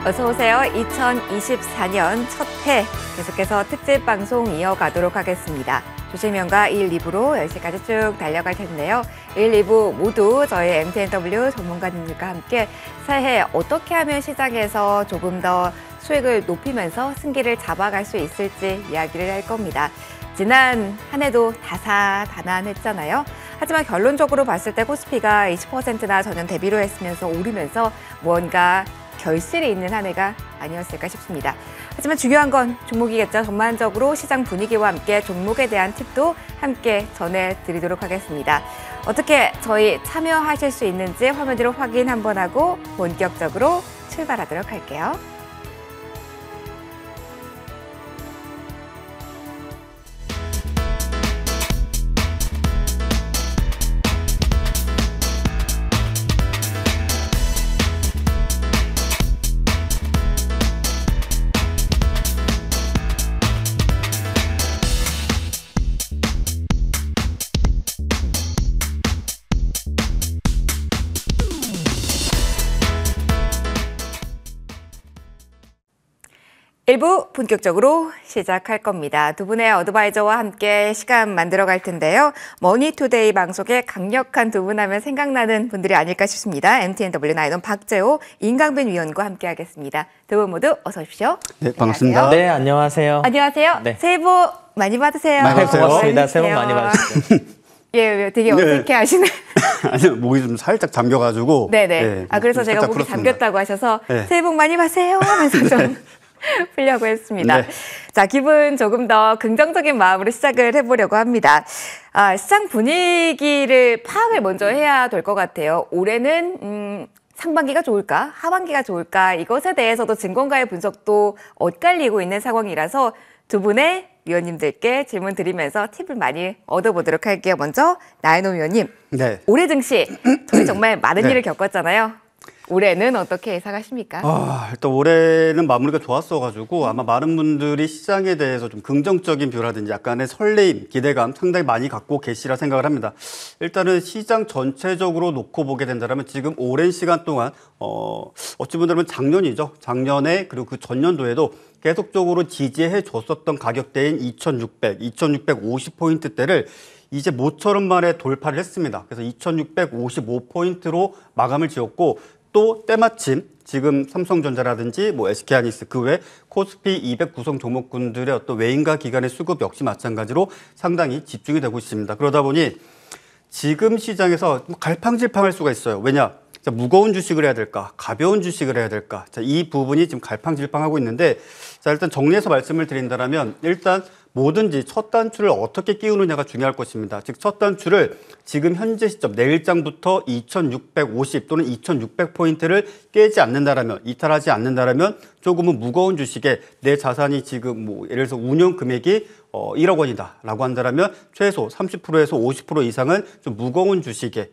어서 오세요. 2024년 첫 회 계속해서 특집 방송 이어가도록 하겠습니다. 조실명과 1, 2부로 10시까지 쭉 달려갈 텐데요. 1, 2부 모두 저희 MTNW 전문가님들과 함께 새해 어떻게 하면 시장에서 조금 더 수익을 높이면서 승기를 잡아갈 수 있을지 이야기를 할 겁니다. 지난 한 해도 다사다난했잖아요. 하지만 결론적으로 봤을 때 코스피가 20%나 전년 대비로 했으면서 오르면서 무언가 결실이 있는 한 해가 아니었을까 싶습니다. 하지만 중요한 건 종목이겠죠. 전반적으로 시장 분위기와 함께 종목에 대한 팁도 함께 전해드리도록 하겠습니다. 어떻게 저희 참여하실 수 있는지 화면으로 확인 한번 하고 본격적으로 출발하도록 할게요. 일부 본격적으로 시작할 겁니다. 두 분의 어드바이저와 함께 시간 만들어갈 텐데요. 머니투데이 방송에 강력한 두 분 하면 생각나는 분들이 아닐까 싶습니다. MTNW 나이돈 박재호, 임강빈 위원과 함께하겠습니다. 두 분 모두 어서 오십시오. 네, 반갑습니다. 네, 안녕하세요. 안녕하세요. 네. 새해 복 많이 받으세요. 많이 받으세요. 고맙습니다. 새해 복 많이 받으세요. 예, 되게 어색해 하시네. 아니요, 목이 좀 살짝 잠겨가지고. 네네. 네, 그래서 제가 목이 그렇습니다. 잠겼다고 하셔서 네. 새해 복 많이 받으세요 하면서 좀 풀려고 했습니다. 네. 자, 기분 조금 더 긍정적인 마음으로 시작을 해보려고 합니다. 시장 분위기를 파악을 먼저 해야 될 것 같아요. 올해는 상반기가 좋을까? 하반기가 좋을까? 이것에 대해서도 증권가의 분석도 엇갈리고 있는 상황이라서 두 분의 위원님들께 질문 드리면서 팁을 많이 얻어보도록 할게요. 먼저 나인호 위원님, 네. 올해 증시 저희 정말 많은 네. 일을 겪었잖아요. 올해는 어떻게 예상하십니까? 일단 올해는 마무리가 좋았어가지고 아마 많은 분들이 시장에 대해서 좀 긍정적인 뷰라든지 약간의 설레임, 기대감 상당히 많이 갖고 계시라 생각을 합니다. 일단은 시장 전체적으로 놓고 보게 된다면 지금 오랜 시간 동안 어찌 보면 작년이죠. 작년에 그리고 그 전년도에도 계속적으로 지지해 줬었던 가격대인 2600, 2650포인트대를 이제 모처럼 만에 돌파를 했습니다. 그래서 2655포인트로 마감을 지었고 또 때마침 지금 삼성전자라든지 뭐 SK하이닉스 그 외 코스피 200 구성 종목군들의 어떤 외인가 기관의 수급 역시 마찬가지로 상당히 집중이 되고 있습니다. 그러다 보니 지금 시장에서 갈팡질팡할 수가 있어요. 왜냐? 자, 무거운 주식을 해야 될까? 가벼운 주식을 해야 될까? 자, 이 부분이 지금 갈팡질팡하고 있는데 자, 일단 정리해서 말씀을 드린다면 일단 뭐든지 첫 단추를 어떻게 끼우느냐가 중요할 것입니다. 즉, 첫 단추를 지금 현재 시점 내일장부터 2650 또는 2600포인트를 깨지 않는다라면, 이탈하지 않는다라면 조금은 무거운 주식에 내 자산이 지금 뭐 예를 들어서 운용 금액이 1억 원이다라고 한다라면 최소 30%에서 50% 이상은 좀 무거운 주식에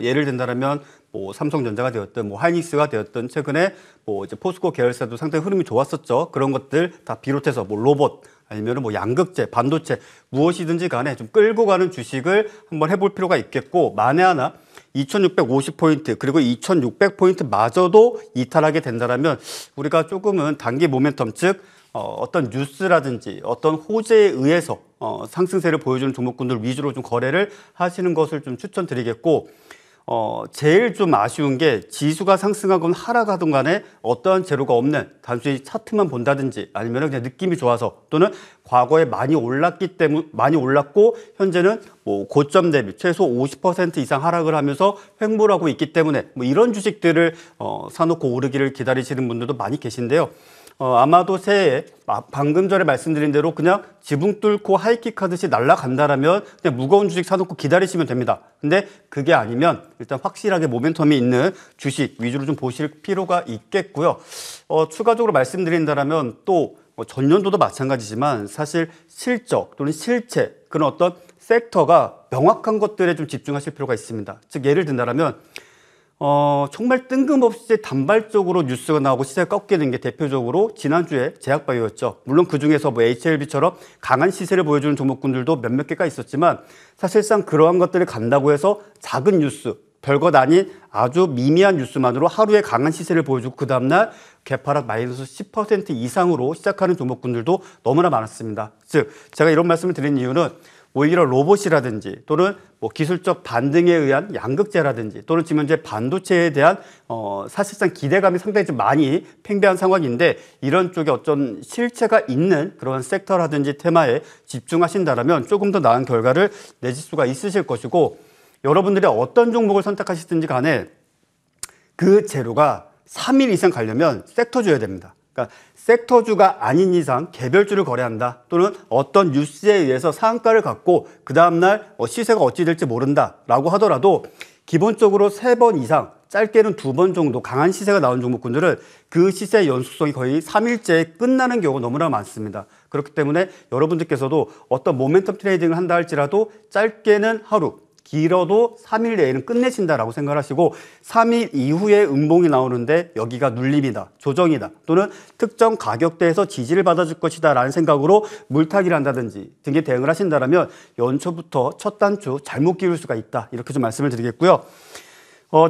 예를 든다라면 뭐 삼성전자가 되었든 뭐 하이닉스가 되었든 최근에 뭐 이제 포스코 계열사도 상당히 흐름이 좋았었죠. 그런 것들 다 비롯해서 뭐 로봇 아니면 뭐 양극재, 반도체 무엇이든지 간에 좀 끌고 가는 주식을 한번 해볼 필요가 있겠고 만에 하나 2650포인트 그리고 2600포인트 마저도 이탈하게 된다면 우리가 조금은 단기 모멘텀 즉 어떤 뉴스라든지 어떤 호재에 의해서 상승세를 보여주는 종목군들 위주로 좀 거래를 하시는 것을 좀 추천드리겠고 제일 좀 아쉬운 게 지수가 상승하건 하락하든 간에 어떠한 재료가 없는 단순히 차트만 본다든지 아니면 그냥 느낌이 좋아서 또는 과거에 많이 올랐기 때문에 많이 올랐고 현재는 뭐 고점 대비 최소 50% 이상 하락을 하면서 횡보를 하고 있기 때문에 뭐 이런 주식들을 사놓고 오르기를 기다리시는 분들도 많이 계신데요. 아마도 새해에 방금 전에 말씀드린 대로 그냥 지붕 뚫고 하이킥 하듯이 날아간다라면 그냥 무거운 주식 사놓고 기다리시면 됩니다. 근데 그게 아니면 일단 확실하게 모멘텀이 있는 주식 위주로 좀 보실 필요가 있겠고요. 추가적으로 말씀드린다라면 또 전년도도 마찬가지지만 사실 실적 또는 실체 그런 어떤 섹터가 명확한 것들에 좀 집중하실 필요가 있습니다. 즉 예를 든다라면 정말 뜬금없이 단발적으로 뉴스가 나오고 시세가 꺾이는 게 대표적으로 지난주에 제약바이오였죠. 물론 그중에서 뭐 HLB처럼 강한 시세를 보여주는 종목군들도 몇몇 개가 있었지만 사실상 그러한 것들이 간다고 해서 작은 뉴스 별것 아닌 아주 미미한 뉴스만으로 하루에 강한 시세를 보여주고 그 다음날 개파락 마이너스 10% 이상으로 시작하는 종목군들도 너무나 많았습니다. 즉 제가 이런 말씀을 드린 이유는 오히려 로봇이라든지 또는 뭐 기술적 반등에 의한 양극재라든지 또는 지금 현재 반도체에 대한 사실상 기대감이 상당히 좀 많이 팽배한 상황인데 이런 쪽에 어떤 실체가 있는 그런 섹터라든지 테마에 집중하신다면 조금 더 나은 결과를 내실 수가 있으실 것이고 여러분들이 어떤 종목을 선택하시든지 간에 그 재료가 3일 이상 가려면 섹터주여야 됩니다. 그러니까 섹터주가 아닌 이상 개별주를 거래한다 또는 어떤 뉴스에 의해서 상한가를 갖고 그 다음날 시세가 어찌 될지 모른다라고 하더라도 기본적으로 3번 이상 짧게는 2번 정도 강한 시세가 나온 종목군들은 그 시세의 연속성이 거의 3일째에 끝나는 경우가 너무나 많습니다. 그렇기 때문에 여러분들께서도 어떤 모멘텀 트레이딩을 한다 할지라도 짧게는 하루 길어도 3일 내에는 끝내신다라고 생각하시고 3일 이후에 음봉이 나오는데 여기가 눌림이다, 조정이다 또는 특정 가격대에서 지지를 받아줄 것이다 라는 생각으로 물타기를 한다든지 등에 대응을 하신다면 연초부터 첫 단추 잘못 끼울 수가 있다 이렇게 좀 말씀을 드리겠고요.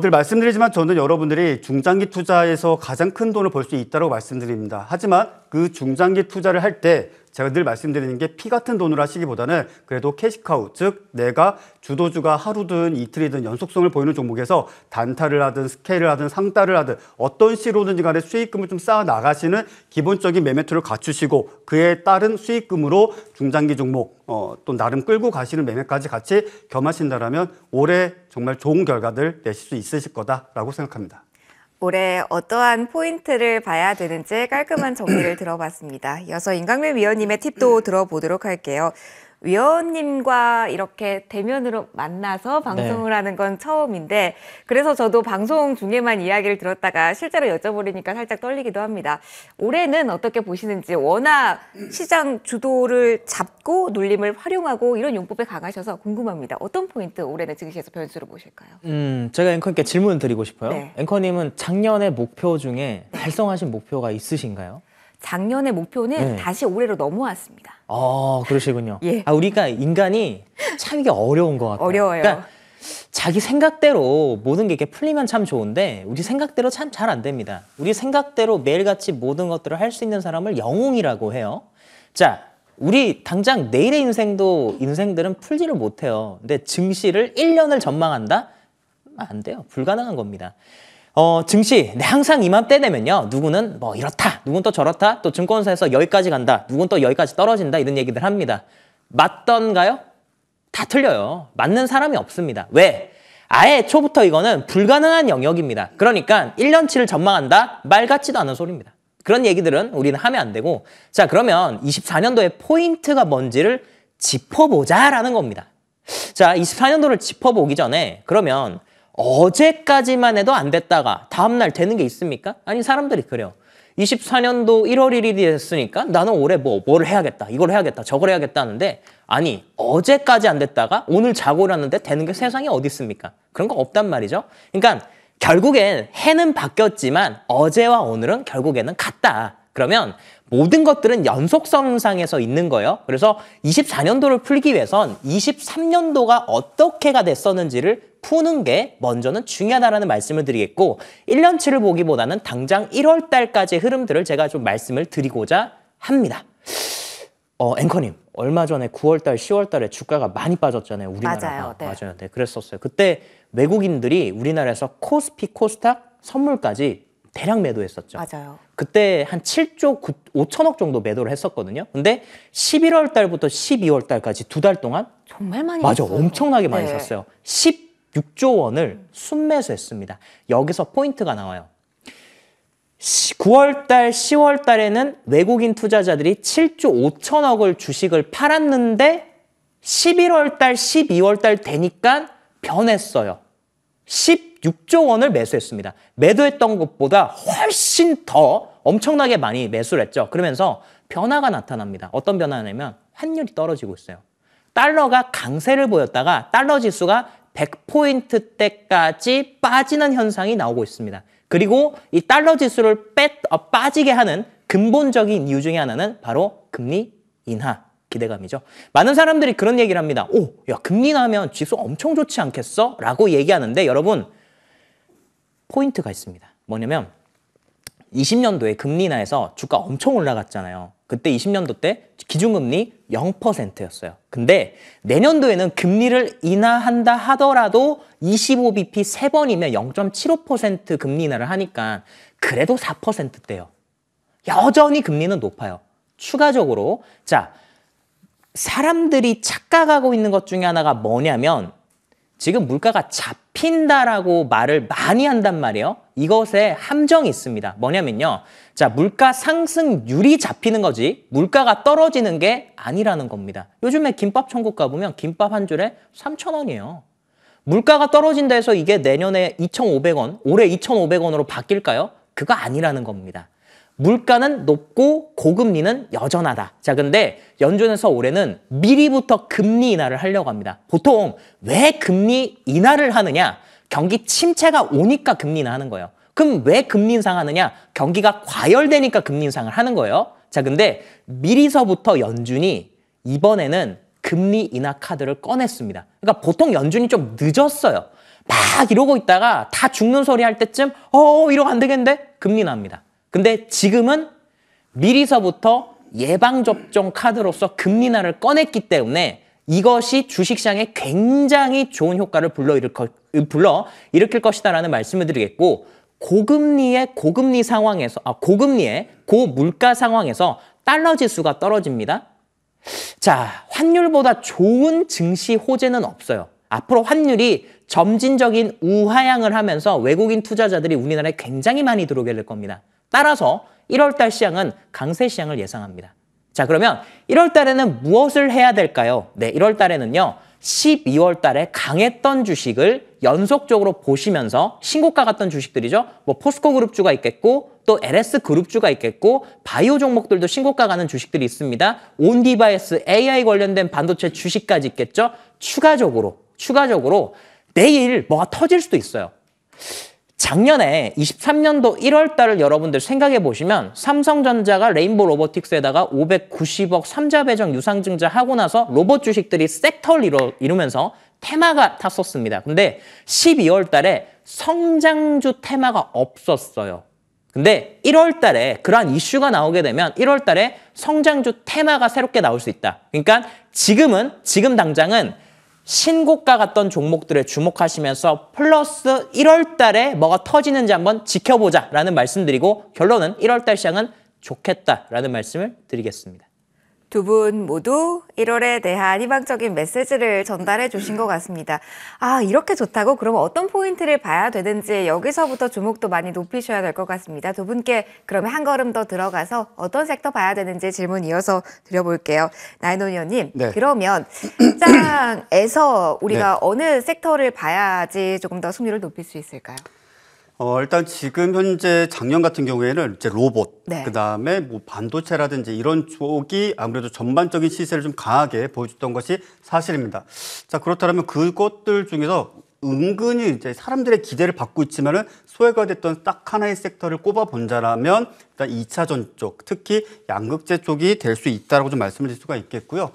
늘 말씀드리지만 저는 여러분들이 중장기 투자에서 가장 큰 돈을 벌 수 있다고 말씀드립니다. 하지만 그 중장기 투자를 할 때 제가 늘 말씀드리는 게 피 같은 돈으로 하시기보다는 그래도 캐시카우, 즉 내가 주도주가 하루든 이틀이든 연속성을 보이는 종목에서 단타를 하든 스케일을 하든 상따를 하든 어떤 식으로든지 간에 수익금을 좀 쌓아 나가시는 기본적인 매매 툴을 갖추시고 그에 따른 수익금으로 중장기 종목 또 나름 끌고 가시는 매매까지 같이 겸하신다면 올해 정말 좋은 결과들 내실 수 있으실 거다라고 생각합니다. 올해 어떠한 포인트를 봐야 되는지 깔끔한 정리를 들어봤습니다. 이어서 임강민 위원님의 팁도 들어보도록 할게요. 위원님과 이렇게 대면으로 만나서 방송을 하는 건 처음인데 그래서 저도 방송 중에만 이야기를 들었다가 실제로 여쭤보려니까 살짝 떨리기도 합니다. 올해는 어떻게 보시는지 워낙 시장 주도를 잡고 눌림을 활용하고 이런 용법에 강하셔서 궁금합니다. 어떤 포인트 올해는 증시에서 변수로 보실까요? 제가 앵커님께 질문을 드리고 싶어요. 네. 앵커님은 작년의 목표 중에 달성하신 목표가 있으신가요? 작년의 목표는 네. 다시 올해로 넘어왔습니다. 그러시군요. 예. 우리가 인간이 참 이게 어려운 것 같아요. 어려워요. 그러니까 자기 생각대로 모든 게 이렇게 풀리면 참 좋은데 우리 생각대로 참 잘 안 됩니다. 우리 생각대로 매일같이 모든 것들을 할 수 있는 사람을 영웅이라고 해요. 자, 우리 당장 내일의 인생들은 풀지를 못해요. 근데 증시를 1년을 전망한다? 안 돼요. 불가능한 겁니다. 증시 항상 이맘때 되면요 누구는 뭐 이렇다 누구는 또 저렇다 또 증권사에서 여기까지 간다 누구는 또 여기까지 떨어진다 이런 얘기들 합니다. 맞던가요? 다 틀려요. 맞는 사람이 없습니다. 왜? 아예 초부터 이거는 불가능한 영역입니다. 그러니까 1년치를 전망한다? 말 같지도 않은 소리입니다. 그런 얘기들은 우리는 하면 안 되고 자 그러면 24년도의 포인트가 뭔지를 짚어보자라는 겁니다. 자 24년도를 짚어보기 전에 그러면 어제까지만 해도 안 됐다가 다음날 되는 게 있습니까? 아니 사람들이 그래요. 24년도 1월 1일이 됐으니까 나는 올해 뭘 해야겠다 이걸 해야겠다 저걸 해야겠다 하는데 아니 어제까지 안 됐다가 오늘 자고 일어났는데 되는 게 세상에 어디 있습니까? 그런 거 없단 말이죠. 그러니까 결국엔 해는 바뀌었지만 어제와 오늘은 결국에는 같다. 그러면 모든 것들은 연속성상에서 있는 거예요. 그래서 24년도를 풀기 위해선 23년도가 어떻게가 됐었는지를 푸는 게 먼저는 중요하다는 말씀을 드리겠고 1년치를 보기보다는 당장 1월 달까지의 흐름들을 제가 좀 말씀을 드리고자 합니다. 앵커님, 얼마 전에 9월 달, 10월 달에 주가가 많이 빠졌잖아요. 우리나라가. 맞아요. 네. 맞아요. 네, 그랬었어요. 그때 외국인들이 우리나라에서 코스피, 코스닥 선물까지 대량 매도했었죠. 맞아요. 그때 한 7조 5천억 정도 매도를 했었거든요. 근데 11월 달부터 12월 달까지 2달 동안 정말 많이 맞아, 했어요. 엄청나게 많이 네. 샀어요. 16조 원을 순매수했습니다. 여기서 포인트가 나와요. 9월 달, 10월 달에는 외국인 투자자들이 7조 5천억을 주식을 팔았는데 11월 달, 12월 달 되니까 변했어요. 16조 원을 매수했습니다. 매도했던 것보다 훨씬 더 엄청나게 많이 매수를 했죠. 그러면서 변화가 나타납니다. 어떤 변화냐면 환율이 떨어지고 있어요. 달러가 강세를 보였다가 달러 지수가 100포인트 때까지 빠지는 현상이 나오고 있습니다. 그리고 이 달러 지수를 빠지게 하는 근본적인 이유 중에 하나는 바로 금리 인하, 기대감이죠. 많은 사람들이 그런 얘기를 합니다. 오, 야, 금리 나면 지수 엄청 좋지 않겠어? 라고 얘기하는데 여러분, 포인트가 있습니다. 뭐냐면 20년도에 금리 인하해서 주가 엄청 올라갔잖아요. 그때 20년도 때 기준금리 0%였어요. 근데 내년도에는 금리를 인하한다 하더라도 25bp 3번이면 0.75% 금리 인하를 하니까 그래도 4%대요. 여전히 금리는 높아요. 추가적으로 자, 사람들이 착각하고 있는 것 중에 하나가 뭐냐면 지금 물가가 잡힌다라고 말을 많이 한단 말이에요. 이것에 함정이 있습니다. 뭐냐면요. 자, 물가 상승률이 잡히는 거지 물가가 떨어지는 게 아니라는 겁니다. 요즘에 김밥 천국 가보면 김밥 한 줄에 3,000원이에요. 물가가 떨어진다 해서 이게 내년에 2,500원, 올해 2,500원으로 바뀔까요? 그거 아니라는 겁니다. 물가는 높고 고금리는 여전하다. 자, 근데 연준에서 올해는 미리부터 금리 인하를 하려고 합니다. 보통 왜 금리 인하를 하느냐? 경기 침체가 오니까 금리 인하하는 거예요. 그럼 왜 금리 인상하느냐? 경기가 과열되니까 금리 인상을 하는 거예요. 자, 근데 미리서부터 연준이 이번에는 금리 인하 카드를 꺼냈습니다. 그러니까 보통 연준이 좀 늦었어요. 막 이러고 있다가 다 죽는 소리 할 때쯤 이러면 안 되겠는데? 금리 인하합니다. 근데 지금은 미리서부터 예방접종 카드로서 금리 인하를 꺼냈기 때문에 이것이 주식시장에 굉장히 좋은 효과를 불러일으킬 것이다라는 말씀을 드리겠고 고금리의 고물가 상황에서 달러 지수가 떨어집니다. 자, 환율보다 좋은 증시 호재는 없어요. 앞으로 환율이 점진적인 우하향을 하면서 외국인 투자자들이 우리나라에 굉장히 많이 들어오게 될 겁니다. 따라서 1월달 시장은 강세 시장을 예상합니다. 자, 그러면 1월달에는 무엇을 해야 될까요? 네, 1월달에는요. 12월달에 강했던 주식을 연속적으로 보시면서 신고가 갔던 주식들이죠. 뭐 포스코 그룹주가 있겠고 또 LS 그룹주가 있겠고 바이오 종목들도 신고가 가는 주식들이 있습니다. 온디바이스 AI 관련된 반도체 주식까지 있겠죠. 추가적으로 내일 뭐가 터질 수도 있어요. 작년에 23년도 1월 달을 여러분들 생각해 보시면 삼성전자가 레인보우 로보틱스에다가 590억 3자 배정 유상증자 하고 나서 로봇 주식들이 섹터를 이루면서 테마가 탔었습니다. 근데 12월 달에 성장주 테마가 없었어요. 근데 1월 달에 그러한 이슈가 나오게 되면 1월 달에 성장주 테마가 새롭게 나올 수 있다. 그러니까 지금 당장은 신고가 갔던 종목들에 주목하시면서 플러스 1월 달에 뭐가 터지는지 한번 지켜보자라는 말씀드리고 결론은 1월 달 시장은 좋겠다라는 말씀을 드리겠습니다. 두 분 모두 1월에 대한 희망적인 메시지를 전달해 주신 것 같습니다. 아, 이렇게 좋다고? 그럼 어떤 포인트를 봐야 되는지 여기서부터 주목도 많이 높이셔야 될 것 같습니다. 두 분께 그러면 한 걸음 더 들어가서 어떤 섹터 봐야 되는지 질문 이어서 드려볼게요. 나인원 의원님, 네. 그러면 시장에서 우리가 네. 어느 섹터를 봐야지 조금 더 승률을 높일 수 있을까요? 일단 지금 현재 작년 같은 경우에는 이제 로봇, 네. 그다음에 뭐 반도체라든지 이런 쪽이 아무래도 전반적인 시세를 좀 강하게 보여줬던 것이 사실입니다. 자, 그렇다면 그것들 중에서 은근히 이제 사람들의 기대를 받고 있지만은 소외가 됐던 딱 하나의 섹터를 꼽아 본다라면 일단 2차전 쪽, 특히 양극재 쪽이 될 수 있다라고 좀 말씀을 드릴 수가 있겠고요.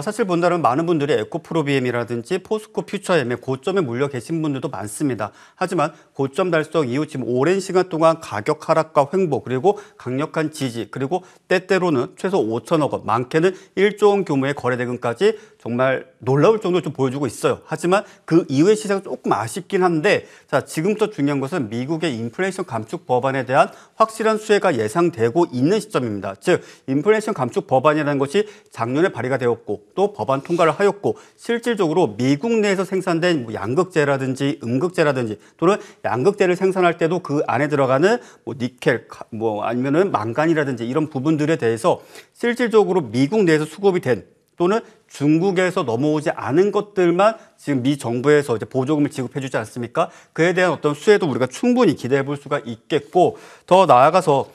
사실 본다면 많은 분들이 에코프로비엠이라든지 포스코 퓨처엠의 고점에 물려 계신 분들도 많습니다. 하지만 고점 달성 이후 지금 오랜 시간 동안 가격 하락과 횡보 그리고 강력한 지지 그리고 때때로는 최소 5천억 원, 많게는 1조 원 규모의 거래대금까지 정말 놀라울 정도로 좀 보여주고 있어요. 하지만 그 이후의 시장은 조금 아쉽긴 한데 자, 지금부터 중요한 것은 미국의 인플레이션 감축 법안에 대한 확실한 수혜가 예상되고 있는 시점입니다. 즉 인플레이션 감축 법안이라는 것이 작년에 발의가 되었고 또 법안 통과를 하였고 실질적으로 미국 내에서 생산된 뭐 양극재라든지 음극재라든지 또는 양극재를 생산할 때도 그 안에 들어가는 뭐 니켈, 뭐 아니면은 망간이라든지 이런 부분들에 대해서 실질적으로 미국 내에서 수급이 된 또는 중국에서 넘어오지 않은 것들만 지금 미 정부에서 이제 보조금을 지급해 주지 않습니까? 그에 대한 어떤 수혜도 우리가 충분히 기대해 볼 수가 있겠고 더 나아가서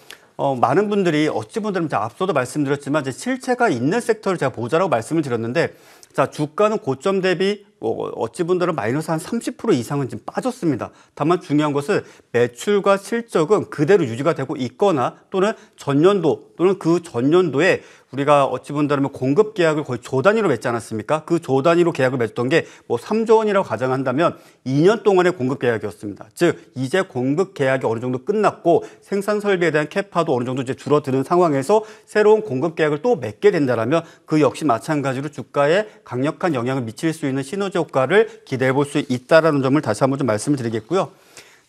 많은 분들이 어찌 보면 앞서도 말씀드렸지만 이제 실체가 있는 섹터를 제가 보자라고 말씀을 드렸는데 자, 주가는 고점 대비 어찌 본다면 마이너스 한 30% 이상은 지금 빠졌습니다. 다만 중요한 것은 매출과 실적은 그대로 유지가 되고 있거나 또는 전년도 또는 그 전년도에 우리가 어찌 본다면 공급 계약을 거의 조 단위로 맺지 않았습니까? 그 조 단위로 계약을 맺었던 게 뭐 3조 원이라고 가정한다면 2년 동안의 공급 계약이었습니다. 즉 이제 공급 계약이 어느 정도 끝났고 생산 설비에 대한 캐파도 어느 정도 이제 줄어드는 상황에서 새로운 공급 계약을 또 맺게 된다라면 그 역시 마찬가지로 주가에 강력한 영향을 미칠 수 있는 시너지 효과를 기대해 볼 수 있다라는 점을 다시 한번 좀 말씀을 드리겠고요.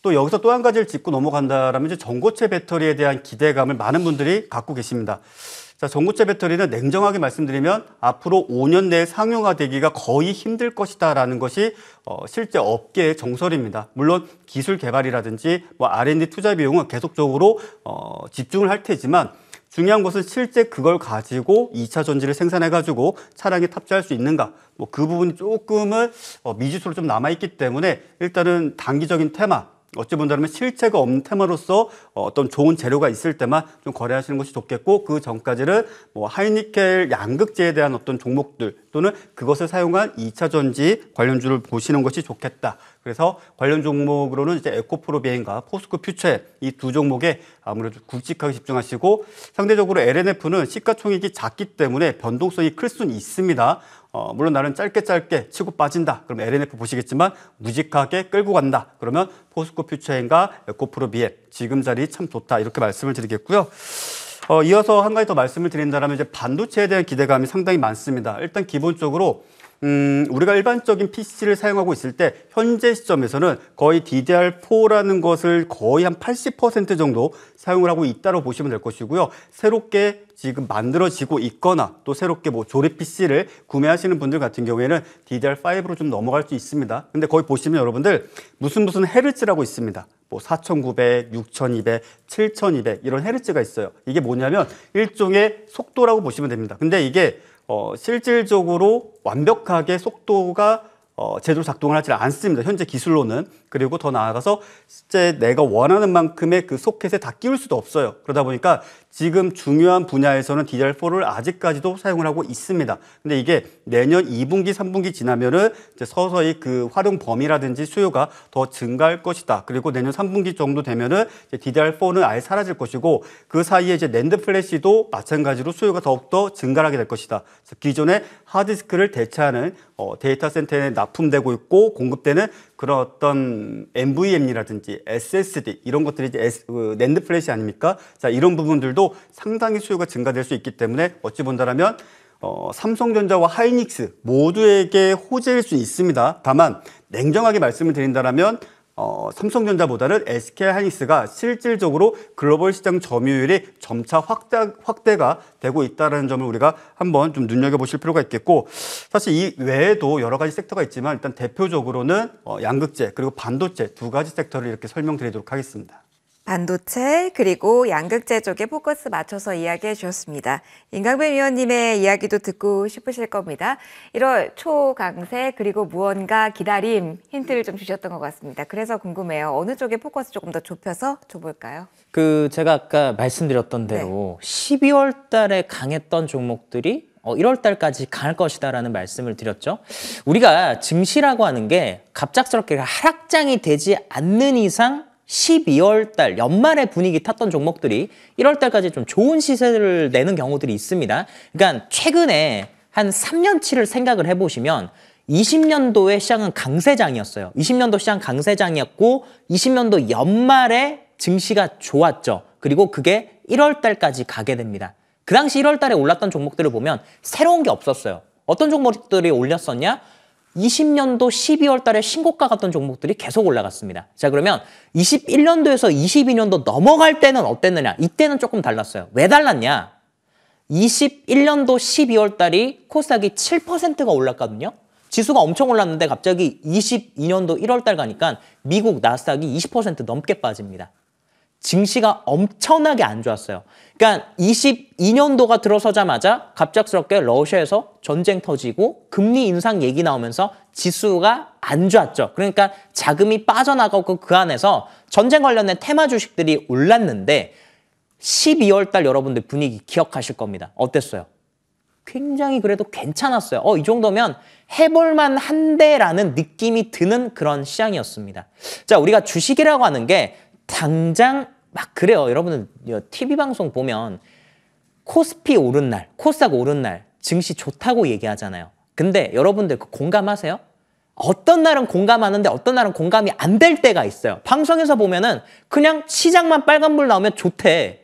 또 여기서 또 한 가지를 짚고 넘어간다라면 이제 전고체 배터리에 대한 기대감을 많은 분들이 갖고 계십니다. 자, 전고체 배터리는 냉정하게 말씀드리면 앞으로 5년 내에 상용화되기가 거의 힘들 것이다라는 것이 실제 업계의 정설입니다. 물론 기술 개발이라든지 뭐 R&D 투자 비용은 계속적으로 집중을 할 테지만 중요한 것은 실제 그걸 가지고 2차 전지를 생산해가지고 차량에 탑재할 수 있는가, 뭐 그 부분이 조금은 미지수로 좀 남아있기 때문에 일단은 단기적인 테마, 어찌 본다면 실체가 없는 테마로서 어떤 좋은 재료가 있을 때만 좀 거래하시는 것이 좋겠고, 그 전까지는 뭐 하이니켈 양극재에 대한 어떤 종목들 또는 그것을 사용한 2차 전지 관련주를 보시는 것이 좋겠다. 그래서 관련 종목으로는 이제 에코프로비엔과 포스코 퓨처엠 이 두 종목에 아무래도 굵직하게 집중하시고, 상대적으로 LNF는 시가총액이 작기 때문에 변동성이 클 수는 있습니다. 물론 나는 짧게 치고 빠진다. 그럼 LNF 보시겠지만 묵직하게 끌고 간다. 그러면 포스코 퓨처엠과 에코프로비엔 지금 자리 참 좋다. 이렇게 말씀을 드리겠고요. 이어서 한 가지 더 말씀을 드린다면 이제 반도체에 대한 기대감이 상당히 많습니다. 일단 기본적으로 우리가 일반적인 PC를 사용하고 있을 때 현재 시점에서는 거의 DDR4라는 것을 거의 한 80% 정도 사용을 하고 있다고 보시면 될 것이고요. 새롭게 지금 만들어지고 있거나 또 새롭게 뭐 조립 PC를 구매하시는 분들 같은 경우에는 DDR5로 좀 넘어갈 수 있습니다. 근데 거기 보시면 여러분들 무슨 헤르츠라고 있습니다. 뭐 4900, 6200, 7200 이런 헤르츠가 있어요. 이게 뭐냐면 일종의 속도라고 보시면 됩니다. 근데 이게 실질적으로 완벽하게 속도가 제대로 작동을 하지 않습니다. 현재 기술로는. 그리고 더 나아가서 실제 내가 원하는 만큼의 그 소켓에 다 끼울 수도 없어요. 그러다 보니까 지금 중요한 분야에서는 DDR4를 아직까지도 사용을 하고 있습니다. 근데 이게 내년 2분기, 3분기 지나면은 이제 서서히 그 활용 범위라든지 수요가 더 증가할 것이다. 그리고 내년 3분기 정도 되면은 이제 DDR4는 아예 사라질 것이고, 그 사이에 이제 낸드 플래시도 마찬가지로 수요가 더욱더 증가하게 될 것이다. 기존의 하드디스크를 대체하는 데이터 센터에 납품되고 있고 공급되는 그런 어떤 NVMe라든지 SSD 이런 것들이 이제 낸드 플래시 아닙니까? 자, 이런 부분들도 상당히 수요가 증가될 수 있기 때문에 어찌 본다라면 삼성전자와 하이닉스 모두에게 호재일 수 있습니다. 다만 냉정하게 말씀을 드린다라면 삼성전자보다는 SK하이닉스가 실질적으로 글로벌 시장 점유율이 점차 확대가 되고 있다는 점을 우리가 한번 좀 눈여겨보실 필요가 있겠고, 사실 이 외에도 여러 가지 섹터가 있지만 일단 대표적으로는 양극재 그리고 반도체 두 가지 섹터를 이렇게 설명드리도록 하겠습니다. 반도체 그리고 양극재 쪽에 포커스 맞춰서 이야기해 주셨습니다. 임강빈 위원님의 이야기도 듣고 싶으실 겁니다. 1월 초강세 그리고 무언가 기다림 힌트를 좀 주셨던 것 같습니다. 그래서 궁금해요. 어느 쪽에 포커스 조금 더 좁혀서 줘볼까요? 제가 아까 말씀드렸던 대로 12월 달에 강했던 종목들이 1월 달까지 강할 것이다라는 말씀을 드렸죠. 우리가 증시라고 하는 게 갑작스럽게 하락장이 되지 않는 이상 12월 달 연말에 분위기 탔던 종목들이 1월 달까지 좀 좋은 시세를 내는 경우들이 있습니다. 그러니까 최근에 한 3년치를 생각을 해보시면 20년도의 시장은 강세장이었어요. 20년도 시장 강세장이었고 20년도 연말에 증시가 좋았죠. 그리고 그게 1월 달까지 가게 됩니다. 그 당시 1월 달에 올랐던 종목들을 보면 새로운 게 없었어요. 어떤 종목들이 올렸었냐? 20년도 12월 달에 신고가 갔던 종목들이 계속 올라갔습니다. 자, 그러면 21년도에서 22년도 넘어갈 때는 어땠느냐? 이때는 조금 달랐어요. 왜 달랐냐? 21년도 12월 달이 코스닥이 7%가 올랐거든요. 지수가 엄청 올랐는데 갑자기 22년도 1월 달 가니까 미국 나스닥이 20% 넘게 빠집니다. 증시가 엄청나게 안 좋았어요. 그러니까 22년도가 들어서자마자 갑작스럽게 러시아에서 전쟁 터지고 금리 인상 얘기 나오면서 지수가 안 좋았죠. 그러니까 자금이 빠져나가고 그 안에서 전쟁 관련된 테마 주식들이 올랐는데 12월 달 여러분들 분위기 기억하실 겁니다. 어땠어요? 굉장히 그래도 괜찮았어요. 이 정도면 해볼만 한데라는 느낌이 드는 그런 시장이었습니다. 자, 우리가 주식이라고 하는 게 당장 막 그래요. 여러분은 TV 방송 보면 코스피 오른 날, 코스닥 오른 날 증시 좋다고 얘기하잖아요. 근데 여러분들 그 공감하세요? 어떤 날은 공감하는데 어떤 날은 공감이 안 될 때가 있어요. 방송에서 보면은 그냥 시장만 빨간불 나오면 좋대.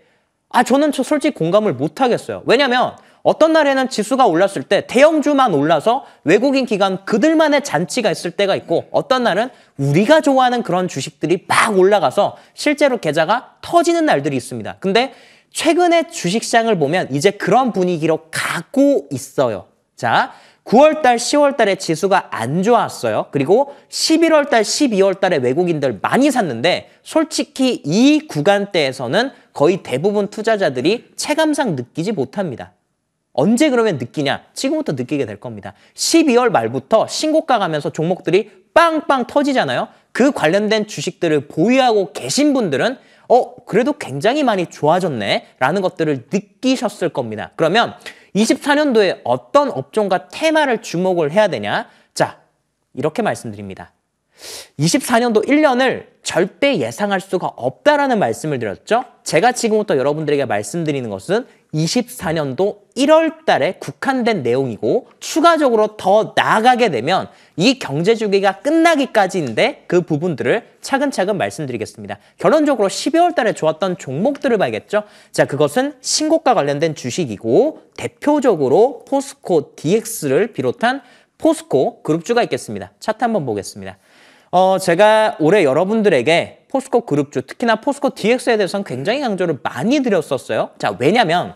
저는 솔직히 공감을 못 하겠어요. 왜냐면 어떤 날에는 지수가 올랐을 때 대형주만 올라서 외국인 기관 그들만의 잔치가 있을 때가 있고 어떤 날은 우리가 좋아하는 그런 주식들이 막 올라가서 실제로 계좌가 터지는 날들이 있습니다. 근데 최근에 주식시장을 보면 이제 그런 분위기로 가고 있어요. 자, 9월달, 10월달에 지수가 안 좋았어요. 그리고 11월달, 12월달에 외국인들 많이 샀는데 솔직히 이 구간대에서는 거의 대부분 투자자들이 체감상 느끼지 못합니다. 언제 그러면 느끼냐? 지금부터 느끼게 될 겁니다. 12월 말부터 신고가 가면서 종목들이 빵빵 터지잖아요. 그 관련된 주식들을 보유하고 계신 분들은 그래도 굉장히 많이 좋아졌네 라는 것들을 느끼셨을 겁니다. 그러면 24년도에 어떤 업종과 테마를 주목을 해야 되냐? 자, 이렇게 말씀드립니다. 24년도 1년을 절대 예상할 수가 없다라는 말씀을 드렸죠. 제가 지금부터 여러분들에게 말씀드리는 것은 24년도 1월 달에 국한된 내용이고 추가적으로 더 나아가게 되면 이 경제 주기가 끝나기까지인데 그 부분들을 차근차근 말씀드리겠습니다. 결론적으로 12월 달에 좋았던 종목들을 봐야겠죠. 자, 그것은 신고가 관련된 주식이고 대표적으로 포스코 DX를 비롯한 포스코 그룹주가 있겠습니다. 차트 한번 보겠습니다. 제가 올해 여러분들에게 포스코 그룹주, 특히나 포스코 DX에 대해서는 굉장히 강조를 많이 드렸었어요. 자, 왜냐면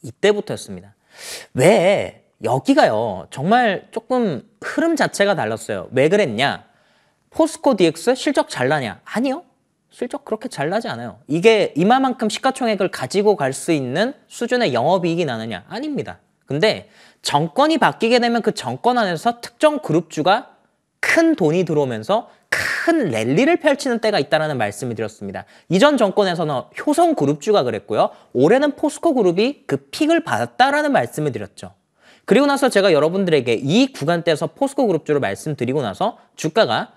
이때부터였습니다. 왜 여기가요, 정말 조금 흐름 자체가 달랐어요. 왜 그랬냐? 포스코 DX 실적 잘 나냐? 아니요. 실적 그렇게 잘 나지 않아요. 이게 이만큼 시가총액을 가지고 갈 수 있는 수준의 영업이익이 나느냐? 아닙니다. 근데 정권이 바뀌게 되면 그 정권 안에서 특정 그룹주가 큰 돈이 들어오면서 큰 랠리를 펼치는 때가 있다는 말씀을 드렸습니다. 이전 정권에서는 효성 그룹주가 그랬고요. 올해는 포스코 그룹이 그 픽을 받았다라는 말씀을 드렸죠. 그리고 나서 제가 여러분들에게 이 구간대에서 포스코 그룹주를 말씀드리고 나서 주가가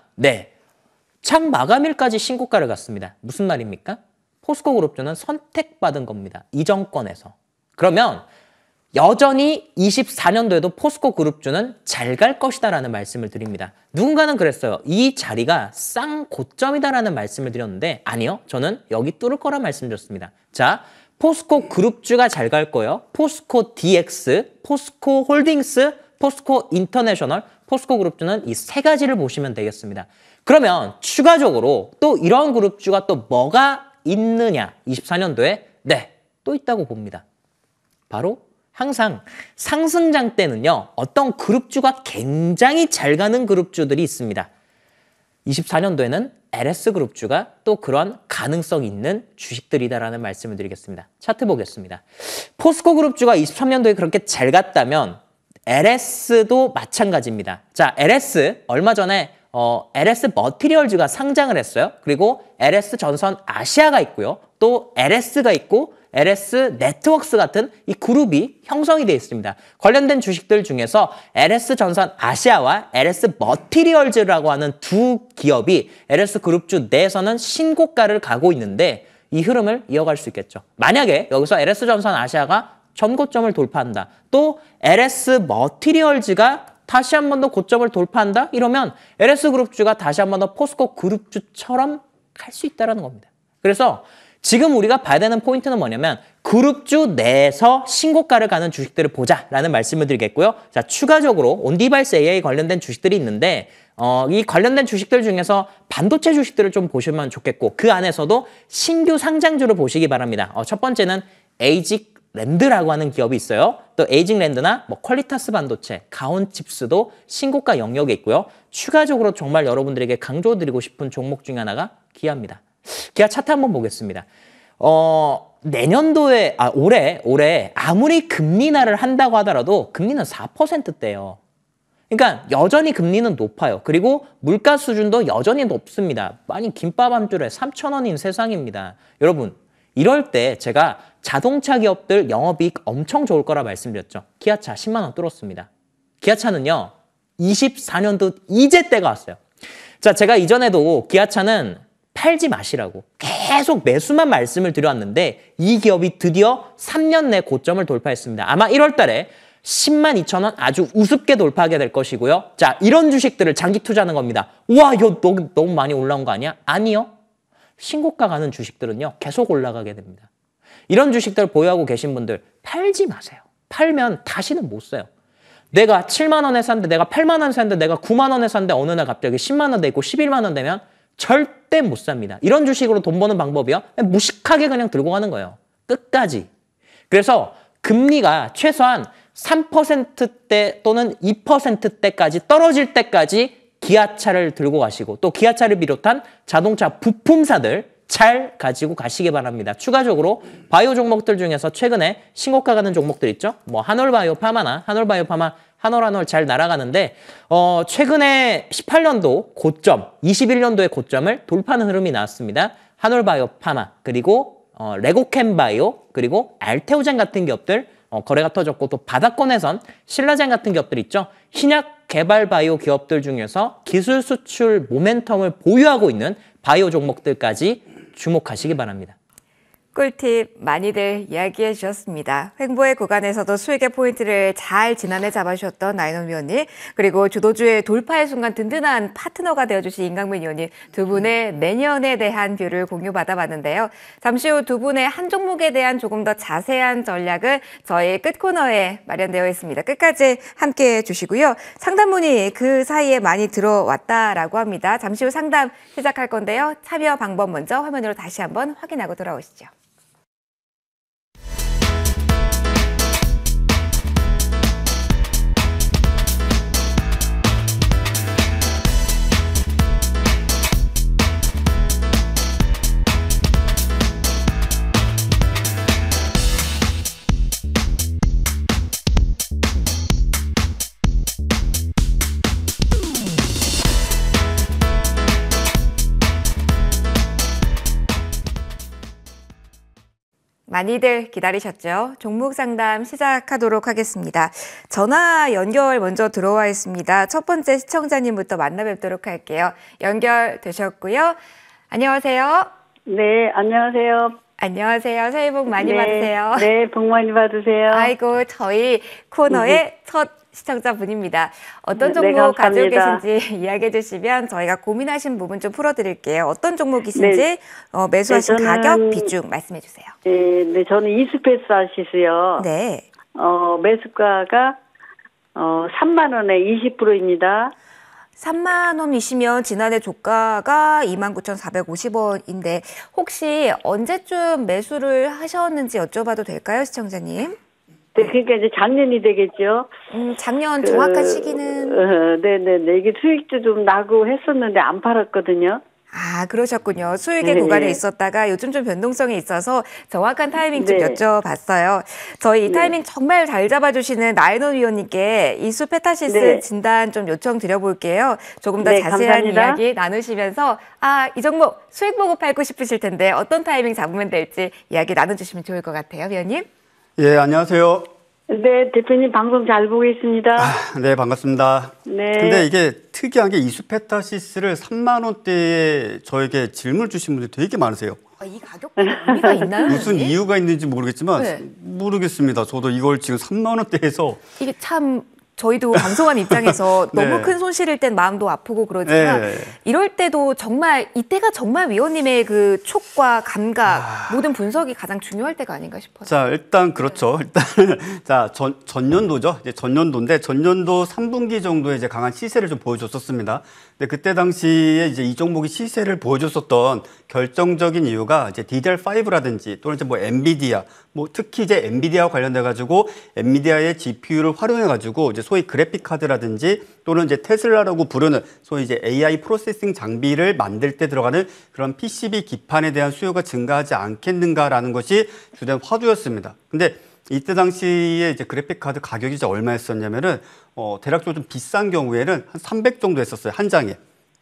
창 마감일까지 신고가를 갔습니다. 무슨 말입니까? 포스코 그룹주는 선택받은 겁니다. 이 정권에서. 그러면 여전히 24년도에도 포스코 그룹주는 잘 갈 것이다라는 말씀을 드립니다. 누군가는 그랬어요. 이 자리가 쌍고점이다라는 말씀을 드렸는데 아니요. 저는 여기 뚫을 거라 말씀드렸습니다. 자, 포스코 그룹주가 잘 갈 거예요. 포스코 DX, 포스코 홀딩스, 포스코 인터내셔널, 포스코 그룹주는 이 세 가지를 보시면 되겠습니다. 그러면 추가적으로 또 이런 그룹주가 또 뭐가 있느냐? 24년도에 또 있다고 봅니다. 바로 항상 상승장 때는요, 어떤 그룹주가 굉장히 잘 가는 그룹주들이 있습니다. 24년도에는 LS그룹주가 또 그런 가능성 있는 주식들이다라는 말씀을 드리겠습니다. 차트 보겠습니다. 포스코 그룹주가 23년도에 그렇게 잘 갔다면 LS도 마찬가지입니다. 자, LS 얼마 전에 LS 머티리얼즈가 상장을 했어요. 그리고 LS 전선 아시아가 있고요. 또 LS가 있고 LS 네트워크스 같은 이 그룹이 형성이 되어 있습니다. 관련된 주식들 중에서 LS 전선 아시아와 LS 머티리얼즈라고 하는 두 기업이 LS 그룹주 내에서는 신고가를 가고 있는데 이 흐름을 이어갈 수 있겠죠. 만약에 여기서 LS 전선 아시아가 전고점을 돌파한다. 또 LS 머티리얼즈가 다시 한 번 더 고점을 돌파한다? 이러면 LS 그룹주가 다시 한 번 더 포스코 그룹주처럼 갈 수 있다는 겁니다. 그래서 지금 우리가 봐야 되는 포인트는 뭐냐면 그룹주 내에서 신고가를 가는 주식들을 보자라는 말씀을 드리겠고요. 자, 추가적으로 온디바이스 AI 관련된 주식들이 있는데 이 관련된 주식들 중에서 반도체 주식들을 좀 보시면 좋겠고 그 안에서도 신규 상장주를 보시기 바랍니다. 첫 번째는 에이직랜드라고 하는 기업이 있어요. 또 에이직랜드나 퀄리타스 반도체, 가온칩스도 신고가 영역에 있고요. 추가적으로 정말 여러분들에게 강조드리고 싶은 종목 중에 하나가 기아입니다. 기아 차트 한번 보겠습니다. 내년도에, 올해 아무리 금리 인하를 한다고 하더라도 금리는 4%대예요. 그러니까 여전히 금리는 높아요. 그리고 물가 수준도 여전히 높습니다. 아니 김밥 한 줄에 3,000원인 세상입니다. 여러분, 이럴 때 제가 자동차 기업들 영업이익 엄청 좋을 거라 말씀드렸죠. 기아차 10만 원 뚫었습니다. 기아차는요. 24년도 이제 때가 왔어요. 자, 제가 이전에도 기아차는 팔지 마시라고 계속 매수만 말씀을 드려왔는데 이 기업이 드디어 3년 내 고점을 돌파했습니다. 아마 1월 달에 10만 2천 원 아주 우습게 돌파하게 될 것이고요. 자, 이런 주식들을 장기 투자하는 겁니다. 와, 이거 너무 많이 올라온 거 아니야? 아니요. 신고가 가는 주식들은요. 계속 올라가게 됩니다. 이런 주식들 보유하고 계신 분들 팔지 마세요. 팔면 다시는 못 사요. 내가 7만 원에 샀는데 내가 8만 원에 샀는데 내가 9만 원에 샀는데 어느 날 갑자기 10만 원 돼 있고 11만 원 되면 절대 못 삽니다. 이런 주식으로 돈 버는 방법이요. 무식하게 그냥 들고 가는 거예요. 끝까지. 그래서 금리가 최소한 3%대 또는 2%대까지 떨어질 때까지 기아차를 들고 가시고 또 기아차를 비롯한 자동차 부품사들 잘 가지고 가시기 바랍니다. 추가적으로 바이오 종목들 중에서 최근에 신고가 가는 종목들 있죠. 뭐 한올바이오 파마나 한올바이오 파마 한올 잘 날아가는데 최근에 18년도 고점, 21년도의 고점을 돌파하는 흐름이 나왔습니다. 한올바이오 파마 그리고 레고캠바이오 그리고 알테오젠 같은 기업들 거래가 터졌고 또 바닥권에선 신라젠 같은 기업들 있죠. 신약 개발 바이오 기업들 중에서 기술 수출 모멘텀을 보유하고 있는 바이오 종목들까지 주목하시기 바랍니다. 꿀팁 많이들 이야기해 주셨습니다. 횡보의 구간에서도 수익의 포인트를 잘 지난해 잡아주셨던 나인원 위원님, 그리고 주도주의 돌파의 순간 든든한 파트너가 되어주신 임강민 위원님 두 분의 내년에 대한 뷰를 공유받아봤는데요. 잠시 후 두 분의 한 종목에 대한 조금 더 자세한 전략은 저희 끝 코너에 마련되어 있습니다. 끝까지 함께해 주시고요. 상담문이 그 사이에 많이 들어왔다라고 합니다. 잠시 후 상담 시작할 건데요. 참여 방법 먼저 화면으로 다시 한번 확인하고 돌아오시죠. 많이들 기다리셨죠? 종목 상담 시작하도록 하겠습니다. 전화 연결 먼저 들어와 있습니다. 첫 번째 시청자님부터 만나 뵙도록 할게요. 연결되셨고요. 안녕하세요. 네, 안녕하세요. 안녕하세요. 새해 복 많이 받으세요. 네, 복 많이 받으세요. 아이고, 저희 코너의 첫 시청자분입니다. 어떤 네, 종목 가지고 감사합니다. 계신지 이야기해 주시면 저희가 고민하신 부분 좀 풀어드릴게요. 어떤 종목이신지 네. 매수하신 네, 저는- 가격, 비중 말씀해 주세요. 네, 저는 이스페사시스요. 네. 매수가가 3만 원에 20%입니다. 3만 원이시면 지난해 조가가 29,450원인데 혹시 언제쯤 매수를 하셨는지 여쭤봐도 될까요, 시청자님? 네, 그러니까 이제 작년이 되겠죠. 작년 정확한 시기는? 네네네. 이게 수익도 좀 나고 했었는데 안 팔았거든요. 아, 그러셨군요. 수익의 네. 구간에 있었다가 요즘 좀 변동성이 있어서 정확한 타이밍 좀 네. 여쭤봤어요. 저희 이 네. 타이밍 정말 잘 잡아주시는 나인원 위원님께 이수 페타시스 네. 진단 좀 요청 드려볼게요. 조금 더 네, 자세한 감사합니다. 이야기 나누시면서 이 종목 수익 보고 팔고 싶으실 텐데 어떤 타이밍 잡으면 될지 이야기 나눠주시면 좋을 것 같아요, 위원님. 예, 안녕하세요. 네, 대표님 방송 잘 보고 있습니다. 네, 반갑습니다. 네. 근데 이게 특이한 게 이수페타시스를 3만 원대에 저에게 질문을 주신 분들이 되게 많으세요. 이 가격 의미가 있나요? 무슨 위원님? 이유가 있는지 모르겠지만 네. 모르겠습니다. 저도 이걸 지금 3만 원대에서 이게 참 저희도 방송한 입장에서 네. 너무 큰 손실일 땐 마음도 아프고 그러지만 네. 이럴 때도 정말 이때가 정말 위원님의 그 촉과 감각 모든 분석이 가장 중요할 때가 아닌가 싶어요. 자, 일단 그렇죠. 일단 자, 전년도죠. 이제 전년도인데 전년도 3분기 정도에 이제 강한 시세를 좀 보여줬었습니다. 근데 그때 당시에 이제 이 종목이 시세를 보여줬었던 결정적인 이유가 이제 DDR5라든지 또는 이제 뭐 엔비디아, 뭐 특히 이제 엔비디아와 관련돼 가지고 엔비디아의 GPU를 활용해 가지고 이제 소위 그래픽 카드라든지 또는 이제 테슬라라고 부르는 소위 이제 AI 프로세싱 장비를 만들 때 들어가는 그런 PCB 기판에 대한 수요가 증가하지 않겠는가라는 것이 주된 화두였습니다. 근데 이때 당시에 이제 그래픽 카드 가격이 이제 얼마였었냐면은 대략적으로 좀 비싼 경우에는 한 300 정도 했었어요, 한 장에.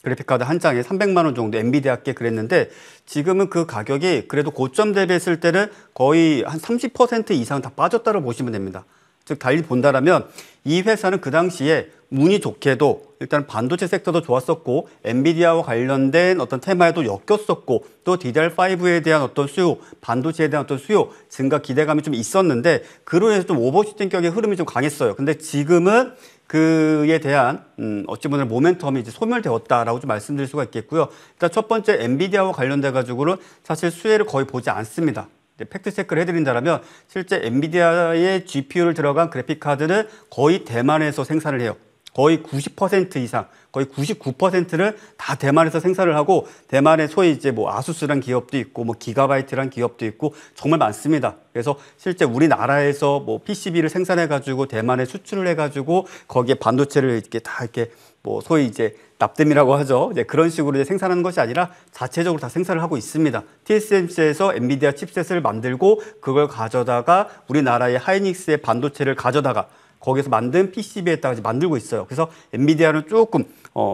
그래픽카드 한 장에 300만 원 정도 엔비디아께 그랬는데 지금은 그 가격이 그래도 고점 대비했을 때는 거의 한 30% 이상 다 빠졌다고 보시면 됩니다. 즉 달리 본다라면 이 회사는 그 당시에 운이 좋게도 일단 반도체 섹터도 좋았었고 엔비디아와 관련된 어떤 테마에도 엮였었고 또 DDR5에 대한 어떤 수요, 반도체에 대한 어떤 수요 증가 기대감이 좀 있었는데 그로 인해서 좀 오버슈팅격의 흐름이 좀 강했어요. 근데 지금은 그에 대한 어찌 보면 모멘텀이 이제 소멸되었다라고 좀 말씀드릴 수가 있겠고요. 일단 첫 번째 엔비디아와 관련돼 가지고는 사실 수혜를 거의 보지 않습니다. 팩트 체크를 해드린다면 실제 엔비디아의 GPU를 들어간 그래픽 카드는 거의 대만에서 생산을 해요. 거의 90% 이상, 거의 99%를 다 대만에서 생산을 하고 대만에 소위 이제 뭐 아수스란 기업도 있고 뭐 기가바이트란 기업도 있고 정말 많습니다. 그래서 실제 우리나라에서 뭐 PCB를 생산해 가지고 대만에 수출을 해 가지고 거기에 반도체를 이렇게 다 이렇게 뭐 소위 이제 납땜이라고 하죠. 이제 그런 식으로 이제 생산하는 것이 아니라 자체적으로 다 생산을 하고 있습니다. TSMC에서 엔비디아 칩셋을 만들고 그걸 가져다가 우리나라의 하이닉스의 반도체를 가져다가 거기서 만든 PCB에다가 만들고 있어요. 그래서 엔비디아는 조금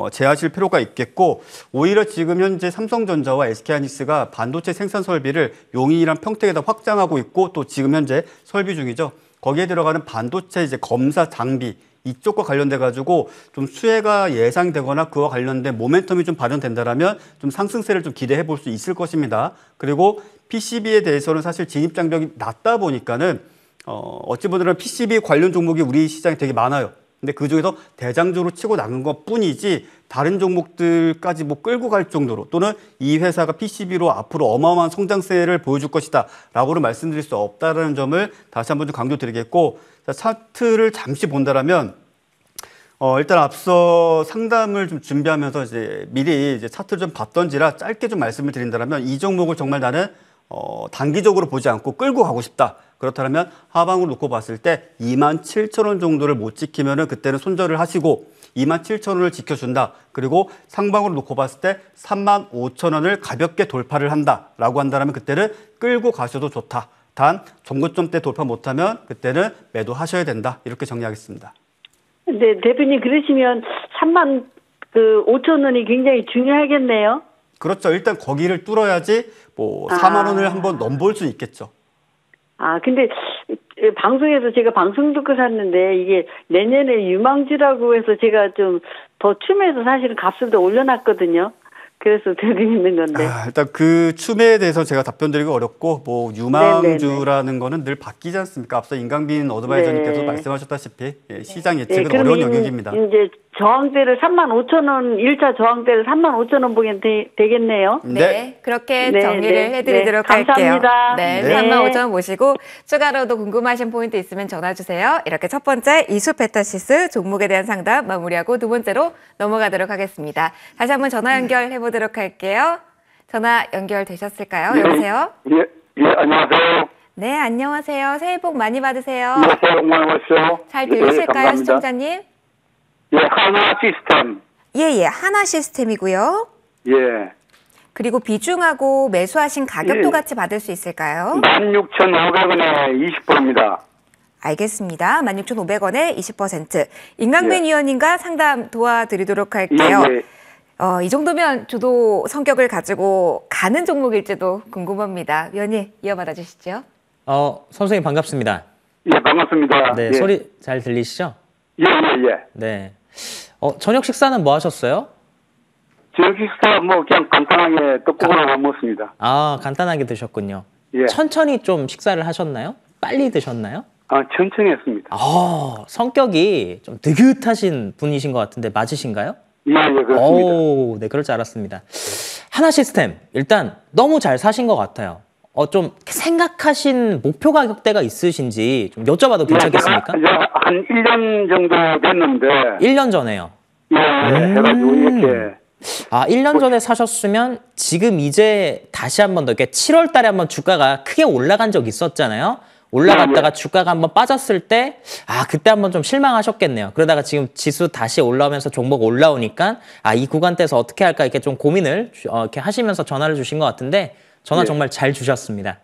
제하실 필요가 있겠고 오히려 지금 현재 삼성전자와 SK하이닉스가 반도체 생산 설비를 용인이랑 평택에다 확장하고 있고 또 지금 현재 설비 중이죠. 거기에 들어가는 반도체 이제 검사 장비 이쪽과 관련돼 가지고 좀 수혜가 예상되거나 그와 관련된 모멘텀이 좀 발현된다라면 좀 상승세를 좀 기대해 볼 수 있을 것입니다. 그리고 PCB에 대해서는 사실 진입 장벽이 낮다 보니까는 어찌 보면 PCB 관련 종목이 우리 시장에 되게 많아요. 근데 그 중에서 대장주로 치고 나간 것 뿐이지 다른 종목들까지 뭐 끌고 갈 정도로 또는 이 회사가 PCB로 앞으로 어마어마한 성장세를 보여줄 것이다 라고는 말씀드릴 수 없다는 점을 다시 한번 좀 강조드리겠고 차트를 잠시 본다라면 일단 앞서 상담을 좀 준비하면서 이제 미리 이제 차트를 좀 봤던지라 짧게 좀 말씀을 드린다면 이 종목을 정말 나는 단기적으로 보지 않고 끌고 가고 싶다. 그렇다면 하방으로 놓고 봤을 때 27,000원 정도를 못 지키면은 그때는 손절을 하시고 27,000원을 지켜준다. 그리고 상방으로 놓고 봤을 때 35,000원을 가볍게 돌파를 한다라고 한다면 그때는 끌고 가셔도 좋다. 단 정고점대 돌파 못하면 그때는 매도하셔야 된다. 이렇게 정리하겠습니다. 네, 대표님 그러시면 35,000원이 굉장히 중요하겠네요. 그렇죠. 일단 거기를 뚫어야지 뭐 4만 원을 한번 넘볼 수 있겠죠. 근데 방송에서 제가 방송 듣고 샀는데 이게 내년에 유망주라고 해서 제가 좀 더 추매해서 사실은 값을 더 올려놨거든요. 그래서 들고 있는 건데. 일단 그 추매에 대해서 제가 답변 드리기 어렵고 뭐 유망주라는 거는 늘 바뀌지 않습니까? 앞서 임강빈 어드바이저님께서 말씀하셨다시피 시장 예측은 어려운 영역입니다. 이제 저항대를 35,000원, 1차 저항대를 35,000원 보면 되겠네요. 네, 그렇게 정리를 해드리도록 감사합니다. 할게요. 네, 35,000원 모시고 추가로도 궁금하신 포인트 있으면 전화 주세요. 이렇게 첫 번째 이수페타시스 종목에 대한 상담 마무리하고 두 번째로 넘어가도록 하겠습니다. 다시 한번 전화 연결해 보도록 할게요. 전화 연결되셨을까요? 여보세요? 예, 안녕하세요. 네, 안녕하세요. 새해 복 많이 받으세요. 네, 새해 복 많이 받으세요. 잘 들리실까요, 예, 시청자님? 예, 하나 시스템. 예, 하나 시스템이고요. 예. 그리고 비중하고 매수하신 가격도 예. 같이 받을 수 있을까요? 16,500원에 20%입니다. 알겠습니다. 16,500원에 20%. 임강빈 위원님과 상담 도와드리도록 할게요. 예. 이 정도면 주도 성격을 가지고 가는 종목일지도 궁금합니다. 위원님, 이어받아 주시죠. 선생님 반갑습니다. 예, 반갑습니다. 네, 예. 소리 잘 들리시죠? 예. 네. 저녁 식사는 뭐 하셨어요? 저녁 식사 뭐 그냥 간단하게 떡국이라고 먹었습니다. 간단하게 드셨군요. 예. 천천히 좀 식사를 하셨나요? 빨리 드셨나요? 천천히 했습니다. 성격이 좀 느긋하신 분이신 것 같은데 맞으신가요? 예, 그렇습니다. 네, 그럴 줄 알았습니다. 하나 시스템, 일단 너무 잘 사신 것 같아요. 좀 생각하신 목표 가격대가 있으신지 좀 여쭤봐도 괜찮겠습니까? 한 1년 정도 됐는데. 1년 전에요. 예, 해가지고 이렇게. 1년 전에 사셨으면 지금 이제 다시 한 번 더, 이렇게 7월 달에 한번 주가가 크게 올라간 적 있었잖아요. 올라갔다가 주가가 한번 빠졌을 때, 그때 한번 좀 실망하셨겠네요. 그러다가 지금 지수 다시 올라오면서 종목 올라오니까, 이 구간대에서 어떻게 할까 이렇게 좀 고민을 이렇게 하시면서 전화를 주신 것 같은데, 전화 정말 잘 주셨습니다.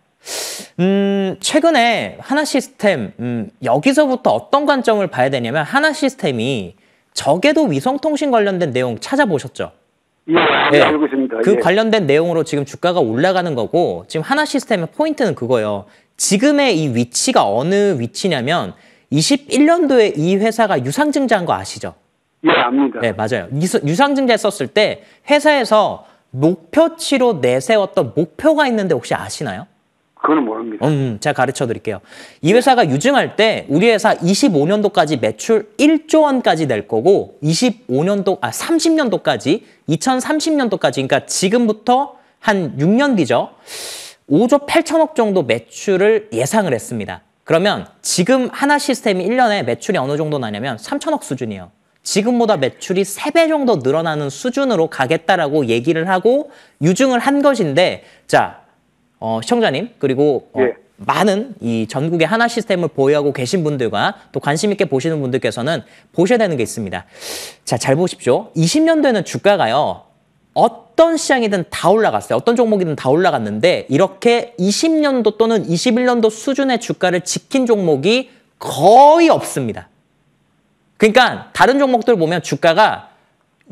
최근에 하나 시스템, 여기서부터 어떤 관점을 봐야 되냐면, 하나 시스템이 적외도 위성통신 관련된 내용 찾아보셨죠? 예, 알고 있습니다. 그 예. 관련된 내용으로 지금 주가가 올라가는 거고 지금 하나시스템의 포인트는 그거예요. 지금의 이 위치가 어느 위치냐면 21년도에 이 회사가 유상증자한 거 아시죠? 예, 압니다. 네, 맞아요. 유상증자 썼을 때 회사에서 목표치로 내세웠던 목표가 있는데 혹시 아시나요? 그거는 모릅니다. 제가 가르쳐 드릴게요. 이 회사가 유증할 때 우리 회사 25년도까지 매출 1조 원까지 낼 거고 30년도까지 2030년도까지 그러니까 지금부터 한 6년 뒤죠. 5조 8천억 정도 매출을 예상을 했습니다. 그러면 지금 하나시스템이 1년에 매출이 어느 정도 나냐면 3천억 수준이에요. 지금보다 매출이 3배 정도 늘어나는 수준으로 가겠다라고 얘기를 하고 유증을 한 것인데 자, 시청자님 그리고 예. 많은 이 전국의 하나시스템을 보유하고 계신 분들과 또 관심 있게 보시는 분들께서는 보셔야 되는 게 있습니다. 자, 잘 보십시오. 20년도에는 주가가요. 어떤 시장이든 다 올라갔어요. 어떤 종목이든 다 올라갔는데 이렇게 20년도 또는 21년도 수준의 주가를 지킨 종목이 거의 없습니다. 그러니까 다른 종목들 보면 주가가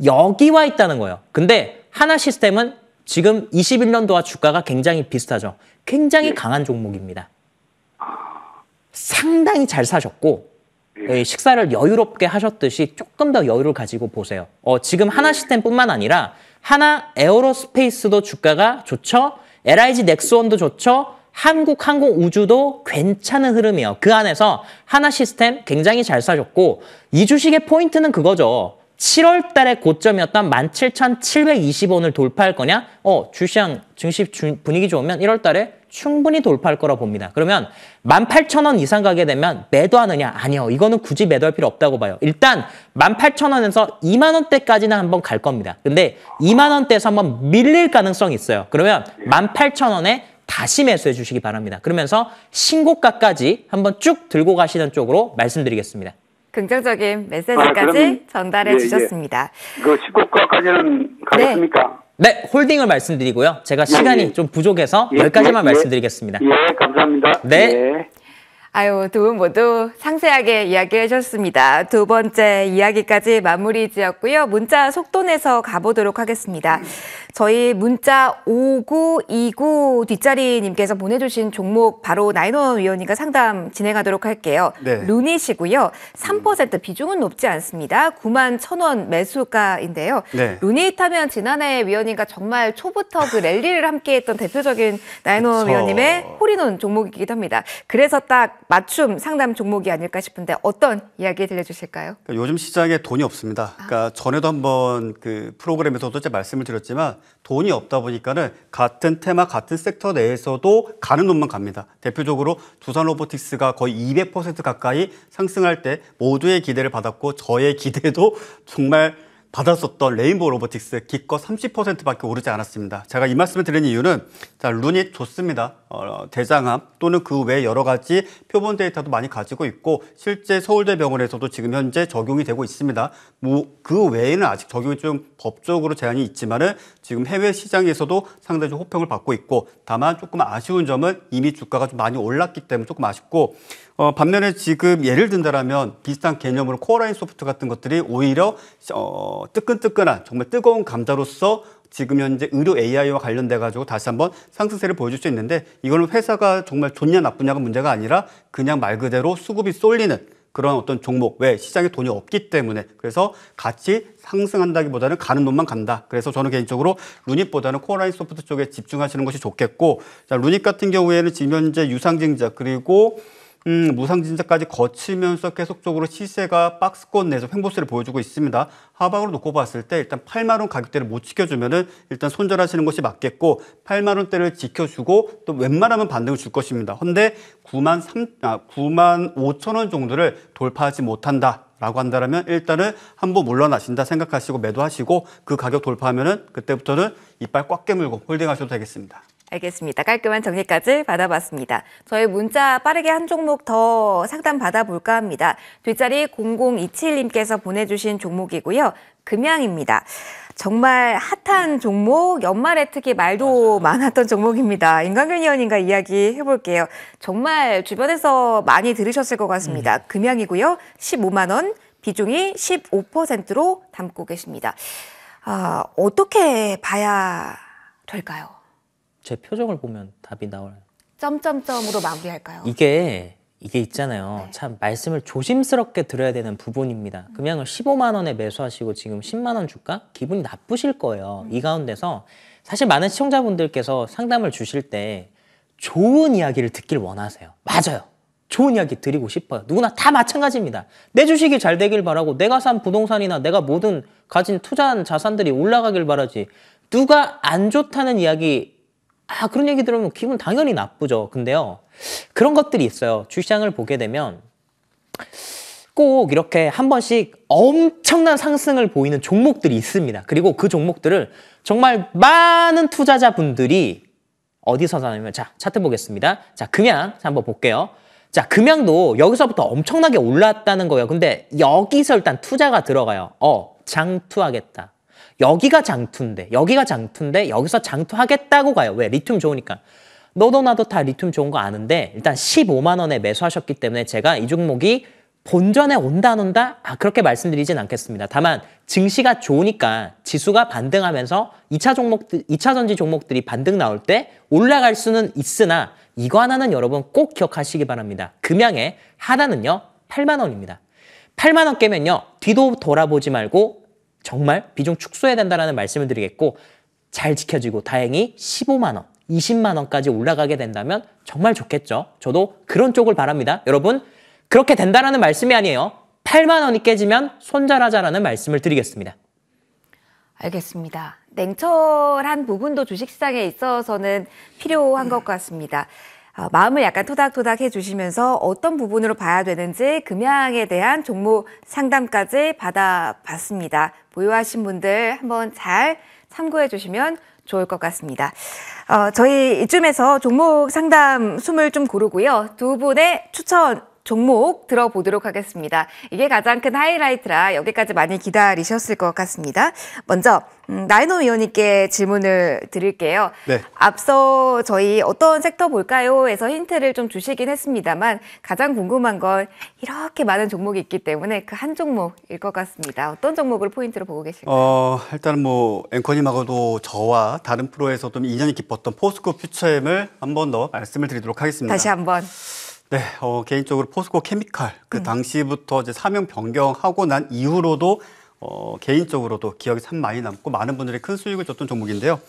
여기 와 있다는 거예요. 근데 하나시스템은 지금 21년도와 주가가 굉장히 비슷하죠. 굉장히 강한 종목입니다. 상당히 잘 사셨고 식사를 여유롭게 하셨듯이 조금 더 여유를 가지고 보세요. 지금 하나시스템뿐만 아니라 하나 에어로스페이스도 주가가 좋죠. LIG 넥스원도 좋죠. 한국항공우주도 괜찮은 흐름이에요. 그 안에서 하나시스템 굉장히 잘 사셨고 이 주식의 포인트는 그거죠. 7월 달에 고점이었던 17,720원을 돌파할 거냐? 주시장 증시 분위기 좋으면 1월 달에 충분히 돌파할 거라 봅니다. 그러면 18,000원 이상 가게 되면 매도하느냐? 아니요. 이거는 굳이 매도할 필요 없다고 봐요. 일단 18,000원에서 2만 원대까지는 한번 갈 겁니다. 근데 2만 원대에서 한번 밀릴 가능성이 있어요. 그러면 18,000원에 다시 매수해 주시기 바랍니다. 그러면서 신고가까지 한번 쭉 들고 가시는 쪽으로 말씀드리겠습니다. 긍정적인 메시지까지 전달해 주셨습니다. 그 19가까지는 가겠습니까? 네, 홀딩을 말씀드리고요. 제가 시간이 좀 부족해서 여기까지만 말씀드리겠습니다. 예, 감사합니다. 네. 예. 아유, 두 분 모두 상세하게 이야기해 주셨습니다. 두 번째 이야기까지 마무리 지었고요. 문자 속돈에서 가보도록 하겠습니다. 저희 문자 5929 뒷자리님께서 보내주신 종목 바로 나인원 위원님과 상담 진행하도록 할게요. 네. 루닛이고요. 3% 비중은 높지 않습니다. 91,000원 매수가인데요. 네. 루닛 하면 지난해 위원님과 정말 초부터 그 랠리를 함께했던 대표적인 나인원 그쵸. 위원님의 홀인원 종목이기도 합니다. 그래서 딱 맞춤 상담 종목이 아닐까 싶은데 어떤 이야기 들려주실까요? 그러니까 요즘 시장에 돈이 없습니다. 그러니까 전에도 한번 그 프로그램에서도 제가 말씀을 드렸지만 돈이 없다 보니까는 같은 테마, 같은 섹터 내에서도 가는 놈만 갑니다. 대표적으로 두산 로보틱스가 거의 200% 가까이 상승할 때 모두의 기대를 받았고 저의 기대도 정말 받았었던 레인보우 로보틱스 기껏 30%밖에 오르지 않았습니다. 제가 이 말씀을 드린 이유는 루닛 좋습니다. 대장암 또는 그 외 여러 가지 표본 데이터도 많이 가지고 있고 실제 서울대병원에서도 지금 현재 적용이 되고 있습니다. 그 외에는 아직 적용이 좀 법적으로 제한이 있지만은 지금 해외 시장에서도 상당히 좀 호평을 받고 있고 다만 조금 아쉬운 점은 이미 주가가 좀 많이 올랐기 때문에 조금 아쉽고 반면에 지금 예를 든다라면 비슷한 개념으로 코어라인 소프트 같은 것들이 오히려 뜨끈뜨끈한 정말 뜨거운 감자로서 지금 현재 의료 AI와 관련돼 가지고 다시 한번 상승세를 보여줄 수 있는데 이거는 회사가 정말 좋냐 나쁘냐가 문제가 아니라 그냥 말 그대로 수급이 쏠리는 그런 어떤 종목 왜 시장에 돈이 없기 때문에 그래서 같이 상승한다기보다는 가는 놈만 간다. 그래서 저는 개인적으로 루닛보다는 코어라인 소프트 쪽에 집중하시는 것이 좋겠고 자, 루닛 같은 경우에는 지금 현재 유상증자 그리고 무상증자까지 거치면서 계속적으로 시세가 박스권 내에서 횡보세를 보여주고 있습니다. 하방으로 놓고 봤을 때 일단 8만 원 가격대를 못 지켜주면은 일단 손절하시는 것이 맞겠고 8만 원대를 지켜주고 또 웬만하면 반등을 줄 것입니다. 근데 9만 5천 원 정도를 돌파하지 못한다. 라고 한다면 일단은 한번 물러나신다 생각하시고 매도하시고 그 가격 돌파하면은 그때부터는 이빨 꽉 깨물고 홀딩하셔도 되겠습니다. 알겠습니다. 깔끔한 정리까지 받아봤습니다. 저희 문자 빠르게 한 종목 더 상담 받아볼까 합니다. 뒷자리 0027님께서 보내주신 종목이고요. 금양입니다. 정말 핫한 종목, 연말에 특히 말도 많았던 종목입니다. 임강균 의원님과 이야기 해볼게요. 정말 주변에서 많이 들으셨을 것 같습니다. 금양이고요. 15만 원, 비중이 15%로 담고 계십니다. 어떻게 봐야 될까요? 제 표정을 보면 답이 나와요. 점점점으로 마무리할까요? 이게 있잖아요. 네. 참 말씀을 조심스럽게 드려야 되는 부분입니다. 금양을 15만 원에 매수하시고 지금 10만 원 줄까? 기분이 나쁘실 거예요. 이 가운데서 사실 많은 시청자분들께서 상담을 주실 때 좋은 이야기를 듣길 원하세요. 맞아요. 좋은 이야기 드리고 싶어요. 누구나 다 마찬가지입니다. 내 주식이 잘 되길 바라고 내가 산 부동산이나 내가 모든 가진 투자한 자산들이 올라가길 바라지. 누가 안 좋다는 이야기, 그런 얘기 들으면 기분 당연히 나쁘죠. 근데요, 그런 것들이 있어요. 주시장을 보게 되면 꼭 이렇게 한 번씩 엄청난 상승을 보이는 종목들이 있습니다. 그리고 그 종목들을 정말 많은 투자자분들이 어디서 사냐면, 자, 차트 보겠습니다. 자, 금양 한번 볼게요. 자, 금양도 여기서부터 엄청나게 올랐다는 거예요. 근데 여기서 일단 투자가 들어가요. 장투하겠다. 여기가 장투인데 여기서 장투하겠다고 가요. 왜? 리튬 좋으니까. 너도 나도 다 리튬 좋은 거 아는데 일단 15만 원에 매수하셨기 때문에 제가 이 종목이 본전에 온다 안 온다? 그렇게 말씀드리진 않겠습니다. 다만 증시가 좋으니까 지수가 반등하면서 2차 전지 종목들이 반등 나올 때 올라갈 수는 있으나 이거 하나는 여러분 꼭 기억하시기 바랍니다. 금양의 하단은요 8만 원입니다. 8만 원 깨면요 뒤도 돌아보지 말고 정말 비중 축소해야 된다는 말씀을 드리겠고, 잘 지켜지고 다행히 15만 원, 20만 원까지 올라가게 된다면 정말 좋겠죠. 저도 그런 쪽을 바랍니다. 여러분 그렇게 된다라는 말씀이 아니에요. 8만 원이 깨지면 손절하자라는 말씀을 드리겠습니다. 알겠습니다. 냉철한 부분도 주식시장에 있어서는 필요한 것 같습니다. 마음을 약간 토닥토닥 해주시면서 어떤 부분으로 봐야 되는지 금양에 대한 종목 상담까지 받아봤습니다. 보유하신 분들 한번 잘 참고해 주시면 좋을 것 같습니다. 저희 이쯤에서 종목 상담 숨을 좀 고르고요. 두 분의 추천 종목 들어보도록 하겠습니다. 이게 가장 큰 하이라이트라 여기까지 많이 기다리셨을 것 같습니다. 먼저 나인호 위원님께 질문을 드릴게요. 네. 앞서 저희 어떤 섹터 볼까요? 에서 힌트를 좀 주시긴 했습니다만 가장 궁금한 건 이렇게 많은 종목이 있기 때문에 그 한 종목일 것 같습니다. 어떤 종목을 포인트로 보고 계실까요? 일단 앵커님하고도 저와 다른 프로에서 좀 인연이 깊었던 포스코 퓨처엠을 한 번 더 말씀을 드리도록 하겠습니다. 다시 한번. 네, 개인적으로 포스코 케미칼 그 당시부터 이제 사명 변경하고 난 이후로도 개인적으로도 기억이 참 많이 남고 많은 분들이 큰 수익을 줬던 종목인데요.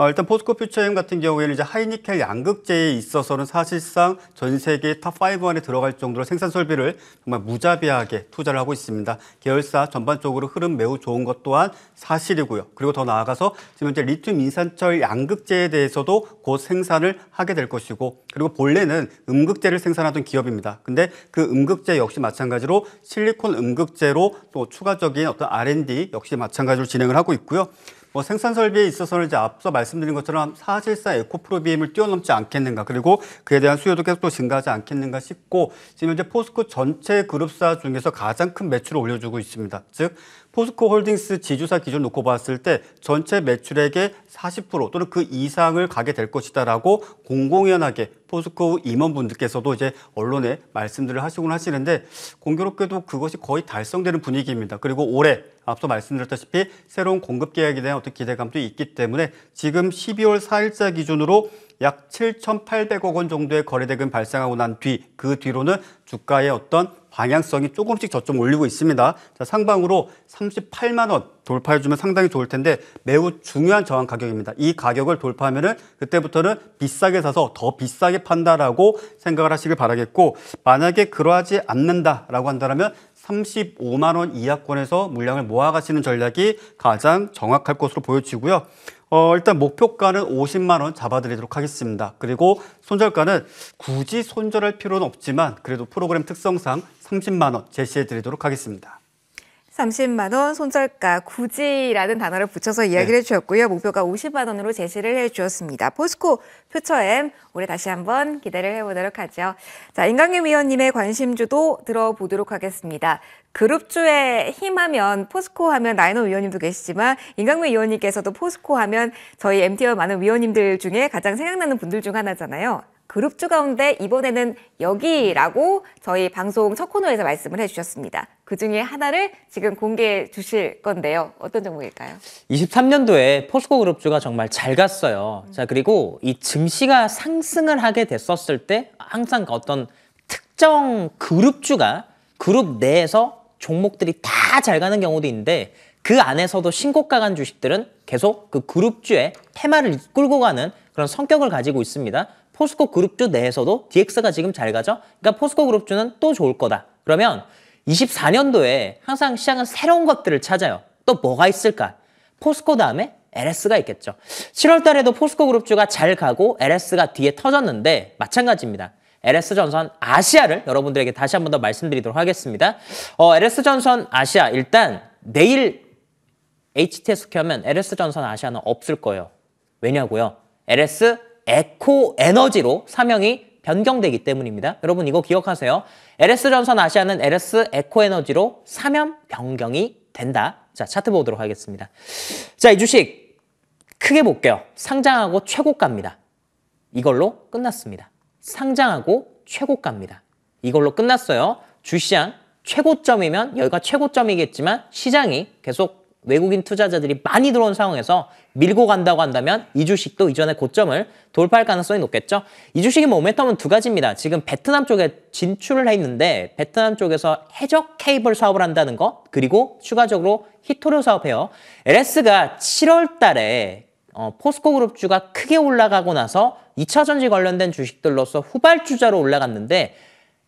일단 포스코 퓨처엠 같은 경우에는 이제 하이니켈 양극재에 있어서는 사실상 전 세계 탑5 안에 들어갈 정도로 생산 설비를 정말 무자비하게 투자를 하고 있습니다. 계열사 전반적으로 흐름 매우 좋은 것 또한 사실이고요. 그리고 더 나아가서 지금 이제 리튬 인산철 양극재에 대해서도 곧 생산을 하게 될 것이고, 그리고 본래는 음극재를 생산하던 기업입니다. 근데 그 음극재 역시 마찬가지로 실리콘 음극재로 또 추가적인 어떤 R&D 역시 마찬가지로 진행을 하고 있고요. 생산 설비에 있어서는 이제 앞서 말씀드린 것처럼 사실상 에코프로비엠을 뛰어넘지 않겠는가, 그리고 그에 대한 수요도 계속 또 증가하지 않겠는가 싶고, 지금 이제 포스코 전체 그룹사 중에서 가장 큰 매출을 올려주고 있습니다. 즉 포스코 홀딩스 지주사 기준 놓고 봤을 때 전체 매출액의 40% 또는 그 이상을 가게 될 것이다라고 공공연하게 포스코 임원분들께서도 이제 언론에 말씀들을 하시곤 하시는데, 공교롭게도 그것이 거의 달성되는 분위기입니다. 그리고 올해 앞서 말씀드렸다시피 새로운 공급 계약에 대한 어떤 기대감도 있기 때문에 지금 12월 4일자 기준으로 약 7,800억 원 정도의 거래대금 발생하고 난 그 뒤로는 주가의 어떤 방향성이 조금씩 저점 올리고 있습니다. 자, 상방으로 38만 원 돌파해주면 상당히 좋을 텐데 매우 중요한 저항 가격입니다. 이 가격을 돌파하면은 그때부터는 비싸게 사서 더 비싸게 판다라고 생각을 하시길 바라겠고, 만약에 그러하지 않는다라고 한다면 35만 원 이하권에서 물량을 모아가시는 전략이 가장 정확할 것으로 보여지고요. 일단 목표가는 50만 원 잡아드리도록 하겠습니다. 그리고 손절가는 굳이 손절할 필요는 없지만 그래도 프로그램 특성상 30만 원 제시해드리도록 하겠습니다. 30만 원 손절가 굳이라는 단어를 붙여서 이야기를 해주셨고요. 목표가 50만 원으로 제시를 해주었습니다. 포스코 퓨처엠 올해 다시 한번 기대를 해보도록 하죠. 자, 임강윤 위원님의 관심주도 들어보도록 하겠습니다. 그룹주에 힘하면 포스코 하면 나인호 위원님도 계시지만 임강윤 위원님께서도 포스코 하면 저희 MT와 많은 위원님들 중에 가장 생각나는 분들 중 하나잖아요. 그룹주 가운데 이번에는 여기라고 저희 방송 첫 코너에서 말씀을 해주셨습니다. 그 중에 하나를 지금 공개해 주실 건데요. 어떤 종목일까요? 23년도에 포스코 그룹주가 정말 잘 갔어요. 자, 그리고 이 증시가 상승을 하게 됐었을 때 항상 어떤 특정 그룹주가 그룹 내에서 종목들이 다 잘 가는 경우도 있는데 그 안에서도 신고가 간 주식들은 계속 그 그룹주의 테마를 이끌고 가는 그런 성격을 가지고 있습니다. 포스코 그룹주 내에서도 DX가 지금 잘 가죠? 그러니까 포스코 그룹주는 또 좋을 거다. 그러면 24년도에 항상 시장은 새로운 것들을 찾아요. 또 뭐가 있을까? 포스코 다음에 LS가 있겠죠. 7월 달에도 포스코 그룹주가 잘 가고 LS가 뒤에 터졌는데 마찬가지입니다. LS전선 아시아를 여러분들에게 다시 한 번 더 말씀드리도록 하겠습니다. LS전선 아시아 일단 내일 HTS 켜면 LS전선 아시아는 없을 거예요. 왜냐고요? LS 에코 에너지로 사명이 변경되기 때문입니다. 여러분 이거 기억하세요. LS전선 아시아는 LS 에코 에너지로 사명 변경이 된다. 자, 차트 보도록 하겠습니다. 자, 이 주식 크게 볼게요. 상장하고 최고가입니다. 이걸로 끝났습니다. 상장하고 최고가입니다. 이걸로 끝났어요. 주시장 최고점이면 여기가 최고점이겠지만 시장이 계속 외국인 투자자들이 많이 들어온 상황에서 밀고 간다고 한다면 이 주식도 이전의 고점을 돌파할 가능성이 높겠죠. 이 주식의 모멘텀은 두 가지입니다. 지금 베트남 쪽에 진출을 해 있는데 베트남 쪽에서 해적 케이블 사업을 한다는 것 그리고 추가적으로 히토류 사업해요. LS가 7월 달에 포스코 그룹주가 크게 올라가고 나서 2차전지 관련된 주식들로서 후발주자로 올라갔는데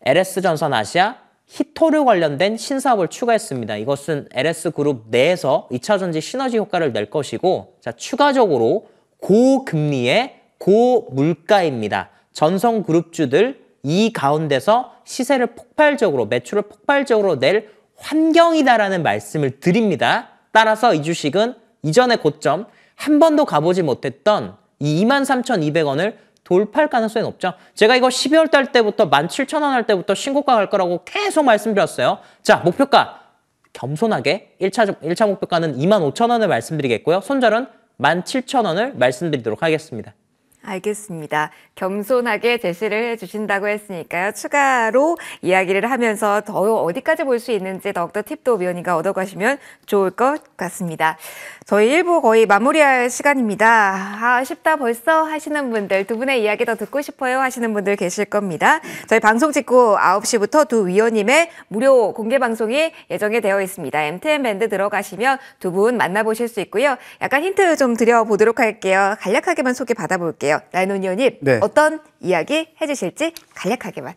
LS전선 아시아 히토류 관련된 신사업을 추가했습니다. 이것은 LS그룹 내에서 2차전지 시너지 효과를 낼 것이고 자, 추가적으로 고금리의 고물가입니다. 전성그룹주들 이 가운데서 시세를 폭발적으로 매출을 폭발적으로 낼 환경이다라는 말씀을 드립니다. 따라서 이 주식은 이전의 고점 한 번도 가보지 못했던 이 23,200원을 돌파할 가능성이 높죠. 제가 이거 12월 달 때부터 17,000원 할 때부터 신고가 갈 거라고 계속 말씀드렸어요. 자, 목표가 겸손하게 1차 목표가는 25,000원을 말씀드리겠고요. 손절은 17,000원을 말씀드리도록 하겠습니다. 알겠습니다. 겸손하게 제시를 해주신다고 했으니까요. 추가로 이야기를 하면서 더 어디까지 볼 수 있는지 더욱더 팁도 위원님과 얻어가시면 좋을 것 같습니다. 저희 1부 거의 마무리할 시간입니다. 아쉽다 벌써 하시는 분들, 두 분의 이야기 더 듣고 싶어요 하시는 분들 계실 겁니다. 저희 방송 직후 9시부터 두 위원님의 무료 공개 방송이 예정이 되어 있습니다. MTN 밴드 들어가시면 두 분 만나보실 수 있고요. 약간 힌트 좀 드려보도록 할게요. 간략하게만 소개 받아볼게요. 라이논 위원님, 네. 어떤 이야기 해주실지 간략하게만.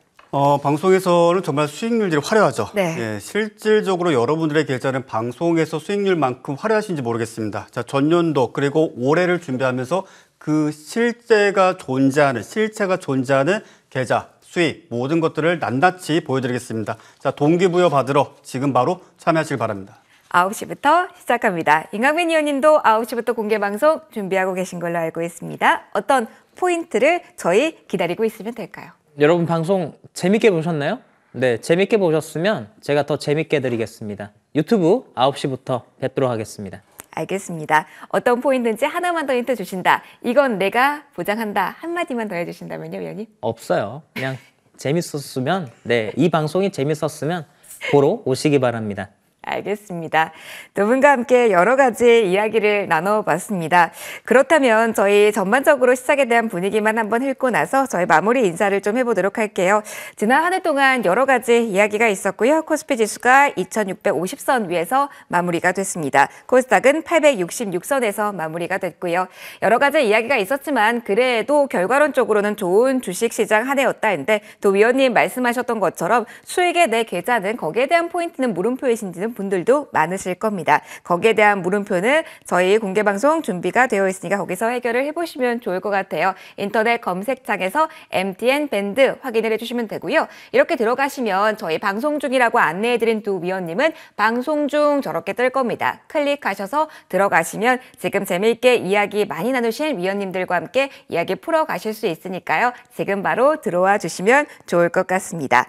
방송에서는 정말 수익률들이 화려하죠. 네. 예, 실질적으로 여러분들의 계좌는 방송에서 수익률만큼 화려하신지 모르겠습니다. 자, 전년도 그리고 올해를 준비하면서 그 실체가 존재하는 계좌, 수익 모든 것들을 낱낱이 보여드리겠습니다. 자, 동기부여 받으러 지금 바로 참여하시길 바랍니다. 9시부터 시작합니다. 임강민 의원님도 9시부터 공개방송 준비하고 계신 걸로 알고 있습니다. 어떤 포인트를 저희 기다리고 있으면 될까요? 여러분 방송 재밌게 보셨나요? 네, 재밌게 보셨으면 제가 더 재밌게 해드리겠습니다. 유튜브 9시부터 뵙도록 하겠습니다. 알겠습니다. 어떤 포인트인지 하나만 더 힌트 주신다. 이건 내가 보장한다. 한마디만 더 해주신다면요, 위원님? 없어요. 그냥 재밌었으면, 네, 이 방송이 재밌었으면 보러 오시기 바랍니다. 알겠습니다. 두 분과 함께 여러 가지 이야기를 나눠봤습니다. 그렇다면 저희 전반적으로 시작에 대한 분위기만 한번 훑고 나서 저희 마무리 인사를 좀 해보도록 할게요. 지난 한 해 동안 여러 가지 이야기가 있었고요. 코스피 지수가 2650선 위에서 마무리가 됐습니다. 코스닥은 866선에서 마무리가 됐고요. 여러 가지 이야기가 있었지만 그래도 결과론적으로는 좋은 주식시장 한 해였다는데 또 위원님 말씀하셨던 것처럼 수익의 내 계좌는 거기에 대한 포인트는 물음표이신지는 분들도 많으실 겁니다. 거기에 대한 물음표는 저희 공개방송 준비가 되어 있으니까 거기서 해결을 해보시면 좋을 것 같아요. 인터넷 검색창에서 MTN 밴드 확인을 해주시면 되고요. 이렇게 들어가시면 저희 방송 중이라고 안내해드린 두 위원님은 방송 중 저렇게 뜰 겁니다. 클릭하셔서 들어가시면 지금 재미있게 이야기 많이 나누신 위원님들과 함께 이야기 풀어가실 수 있으니까요. 지금 바로 들어와 주시면 좋을 것 같습니다.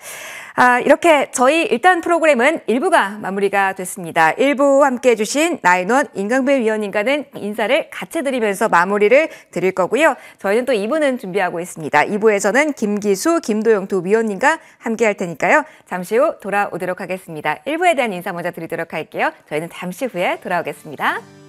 이렇게 저희 일단 프로그램은 1부가 마무리가 준비가 됐습니다. 1부 함께해 주신 나인원 임강배 위원님과는 인사를 같이 드리면서 마무리를 드릴 거고요. 저희는 또 2부는 준비하고 있습니다. 2부에서는 김기수, 김도영 두 위원님과 함께할 테니까요. 잠시 후 돌아오도록 하겠습니다. 1부에 대한 인사 먼저 드리도록 할게요. 저희는 잠시 후에 돌아오겠습니다.